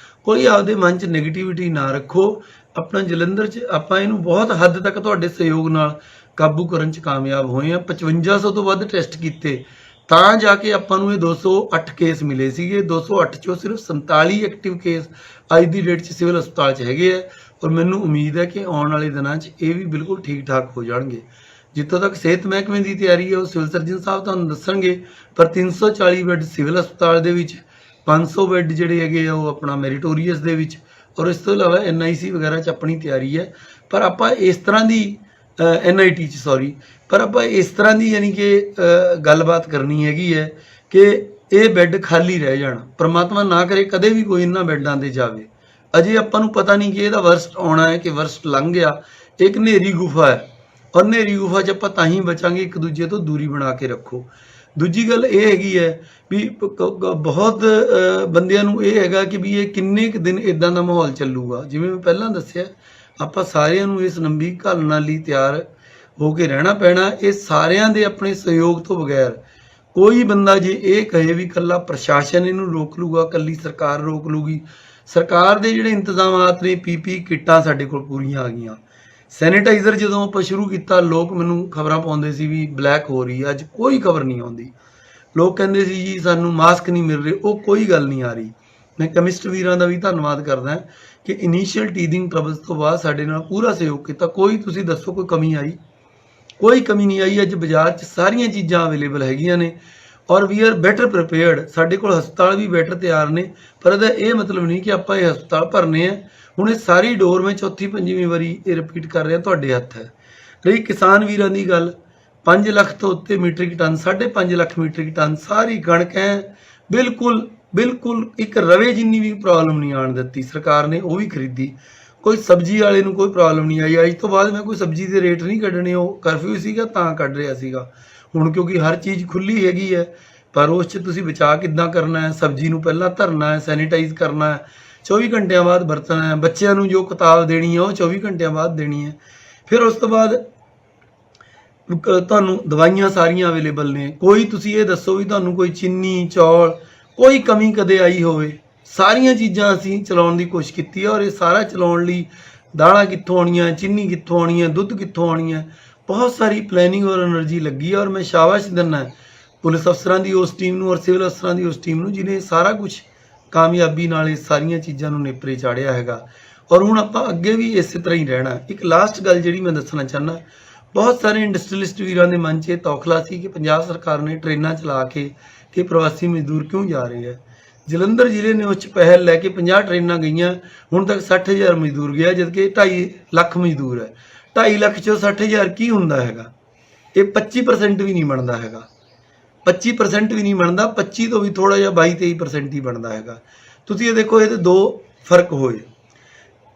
ਕੋਈ ਆਪਦੇ ਮਨ 'ਚ ਨੈਗੇਟਿਵਿਟੀ ਨਾ ਰੱਖੋ। ਆਪਣਾ ਜਲੰਧਰ 'ਚ ਆਪਾਂ ਇਹਨੂੰ ਬਹੁਤ ਹੱਦ ਤੱਕ ਤੁਹਾਡੇ ਸਹਿਯੋਗ ਨਾਲ ਕਾਬੂ ਕਰਨ 'ਚ ਕਾਮਯਾਬ ਹੋਏ ਆ। 5500 ਤੋਂ ਵੱਧ ਟੈਸਟ ਕੀਤੇ ਤਾਂ ਜਾ ਕੇ ਆਪਾਂ ਨੂੰ ਇਹ 208 ਕੇਸ ਮਿਲੇ ਸੀਗੇ। 208 ਚੋਂ ਸਿਰਫ 47 ਐਕਟਿਵ ਕੇਸ ਅੱਜ ਦੀ ਡੇਟ 'ਚ ਸਿਵਲ ਹਸਪਤਾਲ 'ਚ ਹੈਗੇ ਆ, ਔਰ ਮੈਨੂੰ ਉਮੀਦ ਹੈ ਕਿ ਆਉਣ ਵਾਲੇ ਦਿਨਾਂ 'ਚ ਇਹ ਵੀ ਬਿਲਕੁਲ ਠੀਕ ਠਾਕ ਹੋ ਜਾਣਗੇ। ਜਿੱਥੋਂ ਤੱਕ ਸਿਹਤ ਮਹਿਕਮੇ ਦੀ ਤਿਆਰੀ ਹੈ ਉਹ ਸਿਵਲ ਸਰਜਨ ਸਾਹਿਬ ਤੁਹਾਨੂੰ ਦੱਸਣਗੇ, ਪਰ 340 ਬੈੱਡ ਸਿਵਲ ਹਸਪਤਾਲ ਦੇ ਵਿੱਚ, 500 ਬੈੱਡ ਜਿਹੜੇ ਹੈਗੇ ਆ ਉਹ ਆਪਣਾ ਮੈਰੀਟੋਰੀਅਸ ਦੇ ਵਿੱਚ, ਔਰ ਇਸ ਤੋਂ ਇਲਾਵਾ NIC ਵਗੈਰਾ 'ਚ ਆਪਣੀ ਤਿਆਰੀ ਹੈ। ਪਰ ਆਪਾਂ ਇਸ ਤਰ੍ਹਾਂ ਦੀ NIT 'ਚ ਸੌਰੀ, ਪਰ ਆਪਾਂ ਇਸ ਤਰ੍ਹਾਂ ਦੀ ਯਾਨੀ ਕਿ ਗੱਲਬਾਤ ਕਰਨੀ ਹੈਗੀ ਹੈ ਕਿ ਇਹ ਬੈੱਡ ਖਾਲੀ ਰਹਿ ਜਾਣ। ਪਰਮਾਤਮਾ ਨਾ ਕਰੇ ਕਦੇ ਵੀ ਕੋਈ ਇਹਨਾਂ ਬੈੱਡਾਂ 'ਤੇ ਜਾਵੇ। ਅਜੇ ਆਪਾਂ ਨੂੰ ਪਤਾ ਨਹੀਂ ਕਿ ਇਹਦਾ ਵਰਸਟ ਆਉਣਾ ਹੈ ਕਿ ਵਰਸਟ ਲੰਘ ਗਿਆ। ਇੱਕ ਹਨੇਰੀ ਗੁਫਾ ਹੈ, ਔਰ ਹਨੇਰੀ ਗੁਫਾ 'ਚ ਆਪਾਂ ਤਾਂ ਹੀ ਬਚਾਂਗੇ, ਇੱਕ ਦੂਜੇ ਤੋਂ ਦੂਰੀ ਬਣਾ ਕੇ ਰੱਖੋ। ਦੂਜੀ ਗੱਲ ਇਹ ਹੈਗੀ ਹੈ ਵੀ ਬਹੁਤ ਬੰਦਿਆਂ ਨੂੰ ਇਹ ਹੈਗਾ ਕਿ ਵੀ ਇਹ ਕਿੰਨੇ ਕੁ ਦਿਨ ਇੱਦਾਂ ਦਾ ਮਾਹੌਲ ਚੱਲੂਗਾ। ਜਿਵੇਂ ਮੈਂ ਪਹਿਲਾਂ ਦੱਸਿਆ, ਆਪਾਂ ਸਾਰਿਆਂ ਨੂੰ ਇਸ ਲੰਬੀ ਘਾਲਣਾ ਲਈ ਤਿਆਰ ਹੋ ਕੇ ਰਹਿਣਾ ਪੈਣਾ। ਇਹ ਸਾਰਿਆਂ ਦੇ ਆਪਣੇ ਸਹਿਯੋਗ ਤੋਂ ਬਗੈਰ ਕੋਈ ਬੰਦਾ ਜੇ ਇਹ ਕਹੇ ਵੀ ਇਕੱਲਾ ਪ੍ਰਸ਼ਾਸਨ ਇਹਨੂੰ ਰੋਕ ਲੂਗਾ, ਇਕੱਲੀ ਸਰਕਾਰ ਰੋਕ ਲੂਗੀ, ਸਰਕਾਰ ਦੇ ਜਿਹੜੇ ਇੰਤਜ਼ਾਮਾਤ ਨੇ, PP ਕਿੱਟਾਂ ਸਾਡੇ ਕੋਲ ਪੂਰੀਆਂ ਆ ਗਈਆਂ। ਸੈਨੀਟਾਈਜ਼ਰ ਜਦੋਂ ਆਪਾਂ ਸ਼ੁਰੂ ਕੀਤਾ, ਲੋਕ ਮੈਨੂੰ ਖਬਰਾਂ ਪਾਉਂਦੇ ਸੀ ਵੀ ਬਲੈਕ ਹੋ ਰਹੀ ਹੈ। ਅੱਜ ਕੋਈ ਖਬਰ ਨਹੀਂ ਆਉਂਦੀ। ਲੋਕ ਕਹਿੰਦੇ ਸੀ ਜੀ ਸਾਨੂੰ ਮਾਸਕ ਨਹੀਂ ਮਿਲ ਰਹੇ, ਉਹ ਕੋਈ ਗੱਲ ਨਹੀਂ ਆ ਰਹੀ। ਮੈਂ ਕੈਮਿਸਟ ਵੀਰਾਂ ਦਾ ਵੀ ਧੰਨਵਾਦ ਕਰਦਾ ਕਿ ਇਨੀਸ਼ੀਅਲ ਟੀਥਿੰਗ ਟਰਬਲਸ ਤੋਂ ਬਾਅਦ ਸਾਡੇ ਨਾਲ ਪੂਰਾ ਸਹਿਯੋਗ ਕੀਤਾ। ਕੋਈ ਤੁਸੀਂ ਦੱਸੋ ਕੋਈ ਕਮੀ ਆਈ? ਕੋਈ ਕਮੀ ਨਹੀਂ ਆਈ। ਅੱਜ ਬਾਜ਼ਾਰ 'ਚ ਸਾਰੀਆਂ ਚੀਜ਼ਾਂ ਅਵੇਲੇਬਲ ਹੈਗੀਆਂ ਨੇ, ਔਰ ਵੀ ਆਰ ਬੈਟਰ ਪ੍ਰੀਪੇਅਰਡ। ਸਾਡੇ ਕੋਲ ਹਸਪਤਾਲ ਵੀ ਬੈਟਰ ਤਿਆਰ ਨੇ, ਪਰ ਇਹਦਾ ਇਹ ਮਤਲਬ ਨਹੀਂ ਕਿ ਆਪਾਂ ਇਹ ਹਸਪਤਾਲ ਭਰਨੇ ਆ। ਹੁਣ ਇਹ ਸਾਰੀ ਡੋਰ ਮੈਂ 4-5ਵੀਂ ਵਾਰੀ ਇਹ ਰਿਪੀਟ ਕਰ ਰਿਹਾ, ਤੁਹਾਡੇ ਹੱਥ ਹੈ। ਰਹੀ ਕਿਸਾਨ ਵੀਰਾਂ ਦੀ ਗੱਲ, 5 ਲੱਖ ਤੋਂ ਉੱਤੇ metric tonne, 5.5 lakh metric tonne ਸਾਰੀ ਕਣਕ ਹੈ। ਬਿਲਕੁਲ ਬਿਲਕੁਲ ਇੱਕ ਰਵੇ ਜਿੰਨੀ ਵੀ ਪ੍ਰੋਬਲਮ ਨਹੀਂ ਆਉਣ ਦਿੱਤੀ ਸਰਕਾਰ ਨੇ, ਉਹ ਵੀ ਖਰੀਦੀ। ਕੋਈ ਸਬਜ਼ੀ ਵਾਲੇ ਨੂੰ ਕੋਈ ਪ੍ਰੋਬਲਮ ਨਹੀਂ ਆਈ। ਅੱਜ ਤੋਂ ਬਾਅਦ ਮੈਂ ਕੋਈ ਸਬਜ਼ੀ ਦੇ ਰੇਟ ਨਹੀਂ ਕੱਢਣੇ, ਉਹ ਕਰਫਿਊ ਸੀਗਾ ਤਾਂ ਕੱਢ ਰਿਹਾ ਸੀਗਾ। ਹੁਣ ਕਿਉਂਕਿ ਹਰ ਚੀਜ਼ ਖੁੱਲੀ ਹੈਗੀ ਹੈ, ਪਰ ਉਸ 'ਚ ਤੁਸੀਂ ਬਚਾਅ ਕਿੱਦਾਂ ਕਰਨਾ ਹੈ? ਸਬਜ਼ੀ ਨੂੰ ਪਹਿਲਾਂ ਧਰਨਾ ਹੈ, ਸੈਨੀਟਾਈਜ਼ ਕਰਨਾ ਹੈ, 24 ਘੰਟਿਆਂ ਬਾਅਦ ਵਰਤਣਾ ਹੈ। ਬੱਚਿਆਂ ਨੂੰ ਜੋ ਕਿਤਾਬ ਦੇਣੀ ਹੈ ਉਹ 24 ਘੰਟਿਆਂ ਬਾਅਦ ਦੇਣੀ ਹੈ। ਫਿਰ ਉਸ ਤੋਂ ਬਾਅਦ ਤੁਹਾਨੂੰ ਦਵਾਈਆਂ ਸਾਰੀਆਂ ਅਵੇਲੇਬਲ ਨੇ। ਕੋਈ ਤੁਸੀਂ ਇਹ ਦੱਸੋ ਵੀ ਤੁਹਾਨੂੰ ਕੋਈ ਚੀਨੀ, ਚੌਲ, ਕੋਈ ਕਮੀ ਕਦੇ ਆਈ ਹੋਵੇ? ਸਾਰੀਆਂ ਚੀਜ਼ਾਂ ਅਸੀਂ ਚਲਾਉਣ ਦੀ ਕੋਸ਼ਿਸ਼ ਕੀਤੀ ਹੈ, ਔਰ ਇਹ ਸਾਰਾ ਚਲਾਉਣ ਲਈ ਦਾਲਾਂ ਕਿੱਥੋਂ ਆਉਣੀਆਂ, ਚੀਨੀ ਕਿੱਥੋਂ ਆਉਣੀ ਹੈ, ਦੁੱਧ ਕਿੱਥੋਂ ਆਉਣੀ ਹੈ, ਬਹੁਤ ਸਾਰੀ ਪਲੈਨਿੰਗ ਔਰ એનર્ਜੀ ਲੱਗੀ ਹੈ। ਔਰ ਮੈਂ ਸ਼ਾਬਾਸ਼ ਦਿੰਦਾ ਪੁਲਿਸ ਅਫਸਰਾਂ ਦੀ ਉਸ ਟੀਮ ਨੂੰ, ਔਰ ਸਿਵਲ ਅਫਸਰਾਂ ਦੀ ਉਸ ਟੀਮ ਨੂੰ, ਜਿਹਨੇ ਸਾਰਾ ਕੁਝ ਕਾਮਯਾਬੀ ਨਾਲ ਇਹ ਸਾਰੀਆਂ ਚੀਜ਼ਾਂ ਨੂੰ ਨੇਪਰੇ ਚਾੜਿਆ ਹੈਗਾ। ਔਰ ਹੁਣ ਆਪਾਂ ਅੱਗੇ ਵੀ ਇਸੇ ਤਰ੍ਹਾਂ ਹੀ ਰਹਿਣਾ। ਇੱਕ ਲਾਸਟ ਗੱਲ ਜਿਹੜੀ ਮੈਂ ਦੱਸਣਾ ਚਾਹੁੰਦਾ, ਬਹੁਤ ਸਾਰੇ ਇੰਡਸਟਰੀਲਿਸਟ ਵੀਰਾਂ ਦੇ ਮਨ 'ਚ ਇਹ ਤੌਖਲਾ ਸੀ ਕਿ ਪੰਜਾਬ ਸਰਕਾਰ ਨੇ ਟ੍ਰੇਨਾਂ ਚਲਾ ਕੇ ਕਿ ਪ੍ਰਵਾਸੀ ਮਜ਼ਦੂਰ ਕਿਉਂ ਜਾ ਰਹੇ ਆ। ਜਲੰਧਰ ਜ਼ਿਲ੍ਹੇ ਨੇ ਉੱਚ ਪਹਿਲ ਲੈ ਕੇ 50 ਟ੍ਰੇਨਾਂ ਗਈਆਂ, ਹੁਣ ਤੱਕ 60,000 ਮਜ਼ਦੂਰ ਗਿਆ, ਜਦਕਿ 2.5 ਲੱਖ ਮਜ਼ਦੂਰ ਹੈ। 2.5 ਲੱਖ 'ਚੋਂ 60,000 ਕੀ ਹੁੰਦਾ ਹੈਗਾ? ਇਹ 25% ਵੀ ਨਹੀਂ ਬਣਦਾ ਹੈਗਾ, 25% ਵੀ ਨਹੀਂ ਬਣਦਾ, 25 ਤੋਂ ਵੀ ਥੋੜ੍ਹਾ ਜਿਹਾ 22-23% ਹੀ ਬਣਦਾ ਹੈਗਾ। ਤੁਸੀਂ ਇਹ ਦੇਖੋ, ਇਹਦੇ ਦੋ ਫਰਕ ਹੋਏ।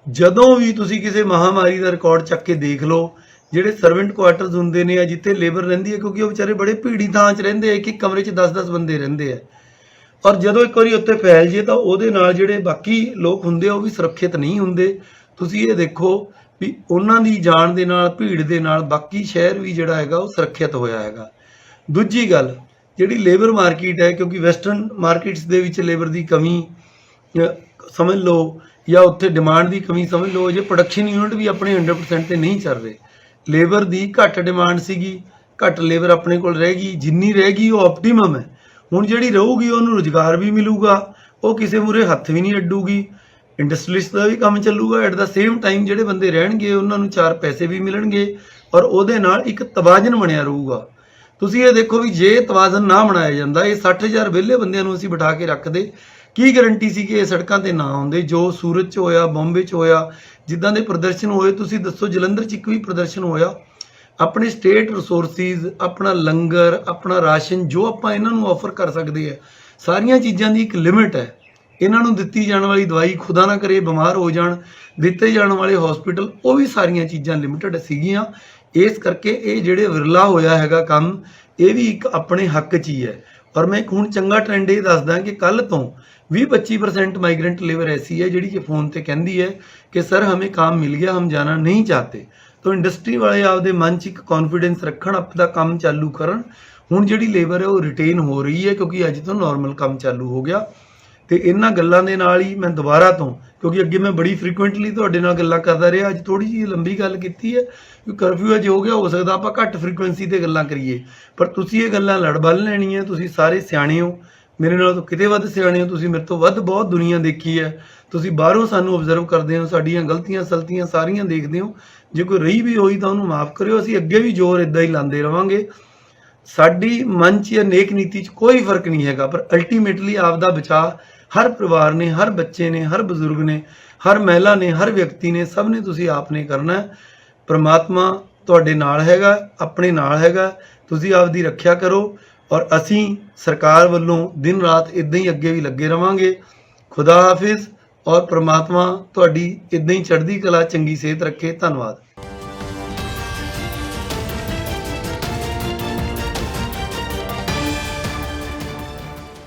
ਜਦੋਂ ਵੀ ਤੁਸੀਂ ਕਿਸੇ ਮਹਾਮਾਰੀ ਦਾ ਰਿਕਾਰਡ ਚੱਕ ਕੇ ਦੇਖ ਲਓ, ਜਿਹੜੇ ਸਰਵੈਂਟ ਕੁਆਟਰਸ ਹੁੰਦੇ ਨੇ, ਜਿੱਥੇ ਲੇਬਰ ਰਹਿੰਦੀ ਹੈ, ਕਿਉਂਕਿ ਉਹ ਵਿਚਾਰੇ ਬੜੇ ਭੀੜੀ ਥਾਂ 'ਚ ਰਹਿੰਦੇ ਆ, ਇੱਕ ਇੱਕ ਕਮਰੇ 'ਚ 10-10 ਬੰਦੇ ਰਹਿੰਦੇ ਆ, ਔਰ ਜਦੋਂ ਇੱਕ ਵਾਰੀ ਉੱਥੇ ਫੈਲ ਜੇ ਤਾਂ ਉਹਦੇ ਨਾਲ ਜਿਹੜੇ ਬਾਕੀ ਲੋਕ ਹੁੰਦੇ ਆ ਉਹ ਵੀ ਸੁਰੱਖਿਅਤ ਨਹੀਂ ਹੁੰਦੇ। ਤੁਸੀਂ ਇਹ ਦੇਖੋ ਵੀ ਉਹਨਾਂ ਦੀ ਜਾਣ ਦੇ ਨਾਲ, ਭੀੜ ਦੇ ਨਾਲ ਬਾਕੀ ਸ਼ਹਿਰ ਵੀ ਜਿਹੜਾ ਹੈਗਾ ਉਹ ਸੁਰੱਖਿਅਤ ਹੋਇਆ ਹੈਗਾ। ਦੂਜੀ ਗੱਲ, ਜਿਹੜੀ ਲੇਬਰ ਮਾਰਕੀਟ ਹੈ, ਕਿਉਂਕਿ ਵੈਸਟਰਨ ਮਾਰਕੀਟਸ ਦੇ ਵਿੱਚ ਲੇਬਰ ਦੀ ਕਮੀ ਸਮਝ ਲਓ, ਜਾਂ ਉੱਥੇ ਡਿਮਾਂਡ ਦੀ ਕਮੀ ਸਮਝ ਲਓ, ਜੇ ਪ੍ਰੋਡਕਸ਼ਨ ਯੂਨਿਟ ਵੀ ਆਪਣੇ 100% ਤੇ ਨਹੀਂ ਚੱਲ ਰਹੇ, ਲੇਬਰ ਦੀ ਘੱਟ ਡਿਮਾਂਡ ਸੀਗੀ, ਘੱਟ ਲੇਬਰ ਆਪਣੇ ਕੋਲ ਰਹੇਗੀ, ਜਿੰਨੀ ਰਹੇਗੀ ਉਹ ਆਪਟੀਮਮ ਹੈ। ਹੁਣ ਜਿਹੜੀ ਰਹੂਗੀ ਉਹਨੂੰ ਰੁਜ਼ਗਾਰ ਵੀ ਮਿਲੂਗਾ, ਉਹ ਕਿਸੇ ਮੂਹਰੇ ਹੱਥ ਵੀ ਨਹੀਂ ਅੱਡੂਗੀ, ਇੰਡਸਟਰੀਲਿਸਟ ਦਾ ਵੀ ਕੰਮ ਚੱਲੂਗਾ, ਐਟ ਦਾ ਸੇਮ ਟਾਈਮ ਜਿਹੜੇ ਬੰਦੇ ਰਹਿਣਗੇ ਉਹਨਾਂ ਨੂੰ 4 ਪੈਸੇ ਵੀ ਮਿਲਣਗੇ, ਔਰ ਉਹਦੇ ਨਾਲ ਇੱਕ ਤਵਾਜ਼ਨ ਬਣਿਆ ਰਹੂਗਾ। ਤੁਸੀਂ ਇਹ ਦੇਖੋ ਵੀ ਜੇ ਤਵਾਜ਼ਨ ਨਾ ਬਣਾਇਆ ਜਾਂਦਾ, ਇਹ 60,000 ਵਿਹਲੇ ਬੰਦਿਆਂ ਨੂੰ ਅਸੀਂ ਬਿਠਾ ਕੇ ਰੱਖਦੇ, ਕੀ ਗਰੰਟੀ ਸੀ ਕਿ ਇਹ ਸੜਕਾਂ ਤੇ ਨਾ ਆਉਂਦੇ? ਜੋ ਸੂਰਤ 'ਚ ਹੋਇਆ, ਬੰਬੇ 'ਚ ਹੋਇਆ, ਜਿੱਦਾਂ ਦੇ ਪ੍ਰਦਰਸ਼ਨ ਹੋਏ, ਤੁਸੀਂ ਦੱਸੋ ਜਲੰਧਰ 'ਚ ਇੱਕ ਵੀ ਪ੍ਰਦਰਸ਼ਨ ਹੋਇਆ? ਆਪਣੇ ਸਟੇਟ ਰਿਸੋਰਸਿਸ, ਆਪਣਾ ਲੰਗਰ, ਆਪਣਾ ਰਾਸ਼ਨ, ਜੋ ਆਪਾਂ ਇਹਨਾਂ ਨੂੰ ਆਫਰ ਕਰ ਸਕਦੇ ਆ, ਸਾਰੀਆਂ ਚੀਜ਼ਾਂ ਦੀ ਇੱਕ ਲਿਮਿਟ ਹੈ। ਇਹਨਾਂ ਨੂੰ ਦਿੱਤੀ ਜਾਣ ਵਾਲੀ ਦਵਾਈ, ਖੁਦਾ ਨਾ ਕਰੇ ਬਿਮਾਰ ਹੋ ਜਾਣ, ਦਿੱਤੇ ਜਾਣ ਵਾਲੇ ਹਸਪੀਟਲ, ਉਹ ਵੀ ਸਾਰੀਆਂ ਚੀਜ਼ਾਂ ਲਿਮਿਟਡ ਸੀਗੀਆਂ। ਇਸ ਕਰਕੇ ਇਹ ਜਿਹੜੇ ਵਿਰਲਾ ਹੋਇਆ ਹੈਗਾ ਕੰਮ, ਇਹ ਵੀ ਇੱਕ ਆਪਣੇ ਹੱਕ 'ਚ ਹੀ ਹੈ। ਔਰ ਮੈਂ ਇੱਕ ਹੁਣ ਚੰਗਾ ਟ੍ਰੈਂਡ ਇਹ ਦੱਸਦਾ ਕਿ ਕੱਲ੍ਹ ਤੋਂ 20-25% ਮਾइग्रेंट लेबर ऐसी है ਜਿਹੜੀ ਕਿ फ़ोन ਤੇ ਕਹਿੰਦੀ ਹੈ ਕਿ ਸਰ ਹमें काम मिल गया, हम जाना नहीं चाहते। तो इंडस्ट्री ਵਾਲੇ ਆਪਦੇ ਮਨ 'ਚ ਇੱਕ ਕੌਨਫੀਡੈਂਸ ਰੱਖਣ, ਆਪਦਾ ਕੰਮ ਚਾਲੂ ਕਰਨ। ਹੁਣ ਜਿਹੜੀ ਲੇਬਰ ਹੈ ਉਹ ਰਿਟੇਨ ਹੋ ਰਹੀ ਹੈ, ਕਿਉਂਕਿ ਅੱਜ ਤੋਂ ਨਾਰਮਲ ਕੰਮ ਚਾਲੂ ਹੋ ਗਿਆ। ਤੇ ਇਹਨਾਂ ਗੱਲਾਂ ਦੇ ਨਾਲ ਹੀ ਮੈਂ ਦੁਬਾਰਾ ਤੋਂ, ਕਿਉਂਕਿ ਅੱਗੇ ਮੈਂ ਬੜੀ ਫ੍ਰੀਕੁਐਂਟਲੀ ਤੁਹਾਡੇ ਨਾਲ ਗੱਲਾਂ ਕਰਦਾ ਰਿਹਾ, ਅੱਜ ਥੋੜੀ ਜਿਹੀ ਲੰਬੀ ਗੱਲ ਕੀਤੀ ਹੈ ਕਿ ਕਰਫਿਊ ਅੱਜ ਹੋ ਗਿਆ, ਹੋ ਸਕਦਾ ਆਪਾਂ ਘੱਟ ਫ੍ਰੀਕੁਐਂਸੀ ਤੇ ਗੱਲਾਂ ਕਰੀਏ, ਪਰ ਤੁਸੀਂ ਇਹ ਗੱਲਾਂ ਲੜ ਬੱਲ ਲੈਣੀਆਂ। ਤੁਸੀਂ ਸਾਰੇ ਸਿਆਣੇ ਹੋ, ਮੇਰੇ ਨਾਲ ਤਾਂ ਕਿਤੇ ਵੱਧ ਸਿਆਣੇ ਹੋ, ਤੁਸੀਂ ਮੇਰੇ ਤੋਂ ਵੱਧ ਬਹੁਤ ਦੁਨੀਆ ਦੇਖੀ ਹੈ, ਤੁਸੀਂ ਬਾਹਰੋਂ ਸਾਨੂੰ ਓਬਜ਼ਰਵ ਕਰਦੇ ਹੋ, ਸਾਡੀਆਂ ਗਲਤੀਆਂ ਸਲਤੀਆਂ ਸਾਰੀਆਂ ਦੇਖਦੇ ਹੋ। ਜੇ ਕੋਈ ਰਹੀ ਵੀ ਹੋਈ ਤਾਂ ਉਹਨੂੰ ਮਾਫ ਕਰਿਓ, ਅਸੀਂ ਅੱਗੇ ਵੀ ਜ਼ੋਰ ਇਦਾਂ ਹੀ ਲਾਉਂਦੇ ਰਵਾਂਗੇ। ਸਾਡੀ ਮਨ 'ਚ ਜਾਂ ਨੇਕ ਨੀਤੀ 'ਚ ਕੋਈ ਫਰਕ ਨਹੀਂ ਹੈਗਾ, ਪਰ ਅਲਟੀਮੇਟਲੀ ਆਪਦਾ ਬਚਾਅ ਹਰ ਪਰਿਵਾਰ ਨੇ, ਹਰ ਬੱਚੇ ਨੇ, ਹਰ ਬਜ਼ੁਰਗ ਨੇ, ਹਰ ਮਹਿਲਾ ਨੇ, ਹਰ ਵਿਅਕਤੀ ਨੇ, ਸਭ ਨੇ ਤੁਸੀਂ ਆਪ ਨੇ ਕਰਨਾ। ਪਰਮਾਤਮਾ ਤੁਹਾਡੇ ਨਾਲ ਹੈਗਾ, ਆਪਣੇ ਨਾਲ ਹੈਗਾ, ਤੁਸੀਂ ਆਪਦੀ ਰੱਖਿਆ ਕਰੋ। ਔਰ ਅਸੀਂ ਸਰਕਾਰ ਵੱਲੋਂ ਦਿਨ ਰਾਤ ਇਦਾਂ ਹੀ ਅੱਗੇ ਵੀ ਲੱਗੇ ਰਵਾਂਗੇ। ਖੁਦਾ ਹਾਫਿਜ਼, ਔਰ ਪਰਮਾਤਮਾ ਤੁਹਾਡੀ ਇਦਾਂ ਹੀ ਚੜ੍ਹਦੀ ਕਲਾ, ਚੰਗੀ ਸਿਹਤ ਰੱਖੇ। ਧੰਨਵਾਦ।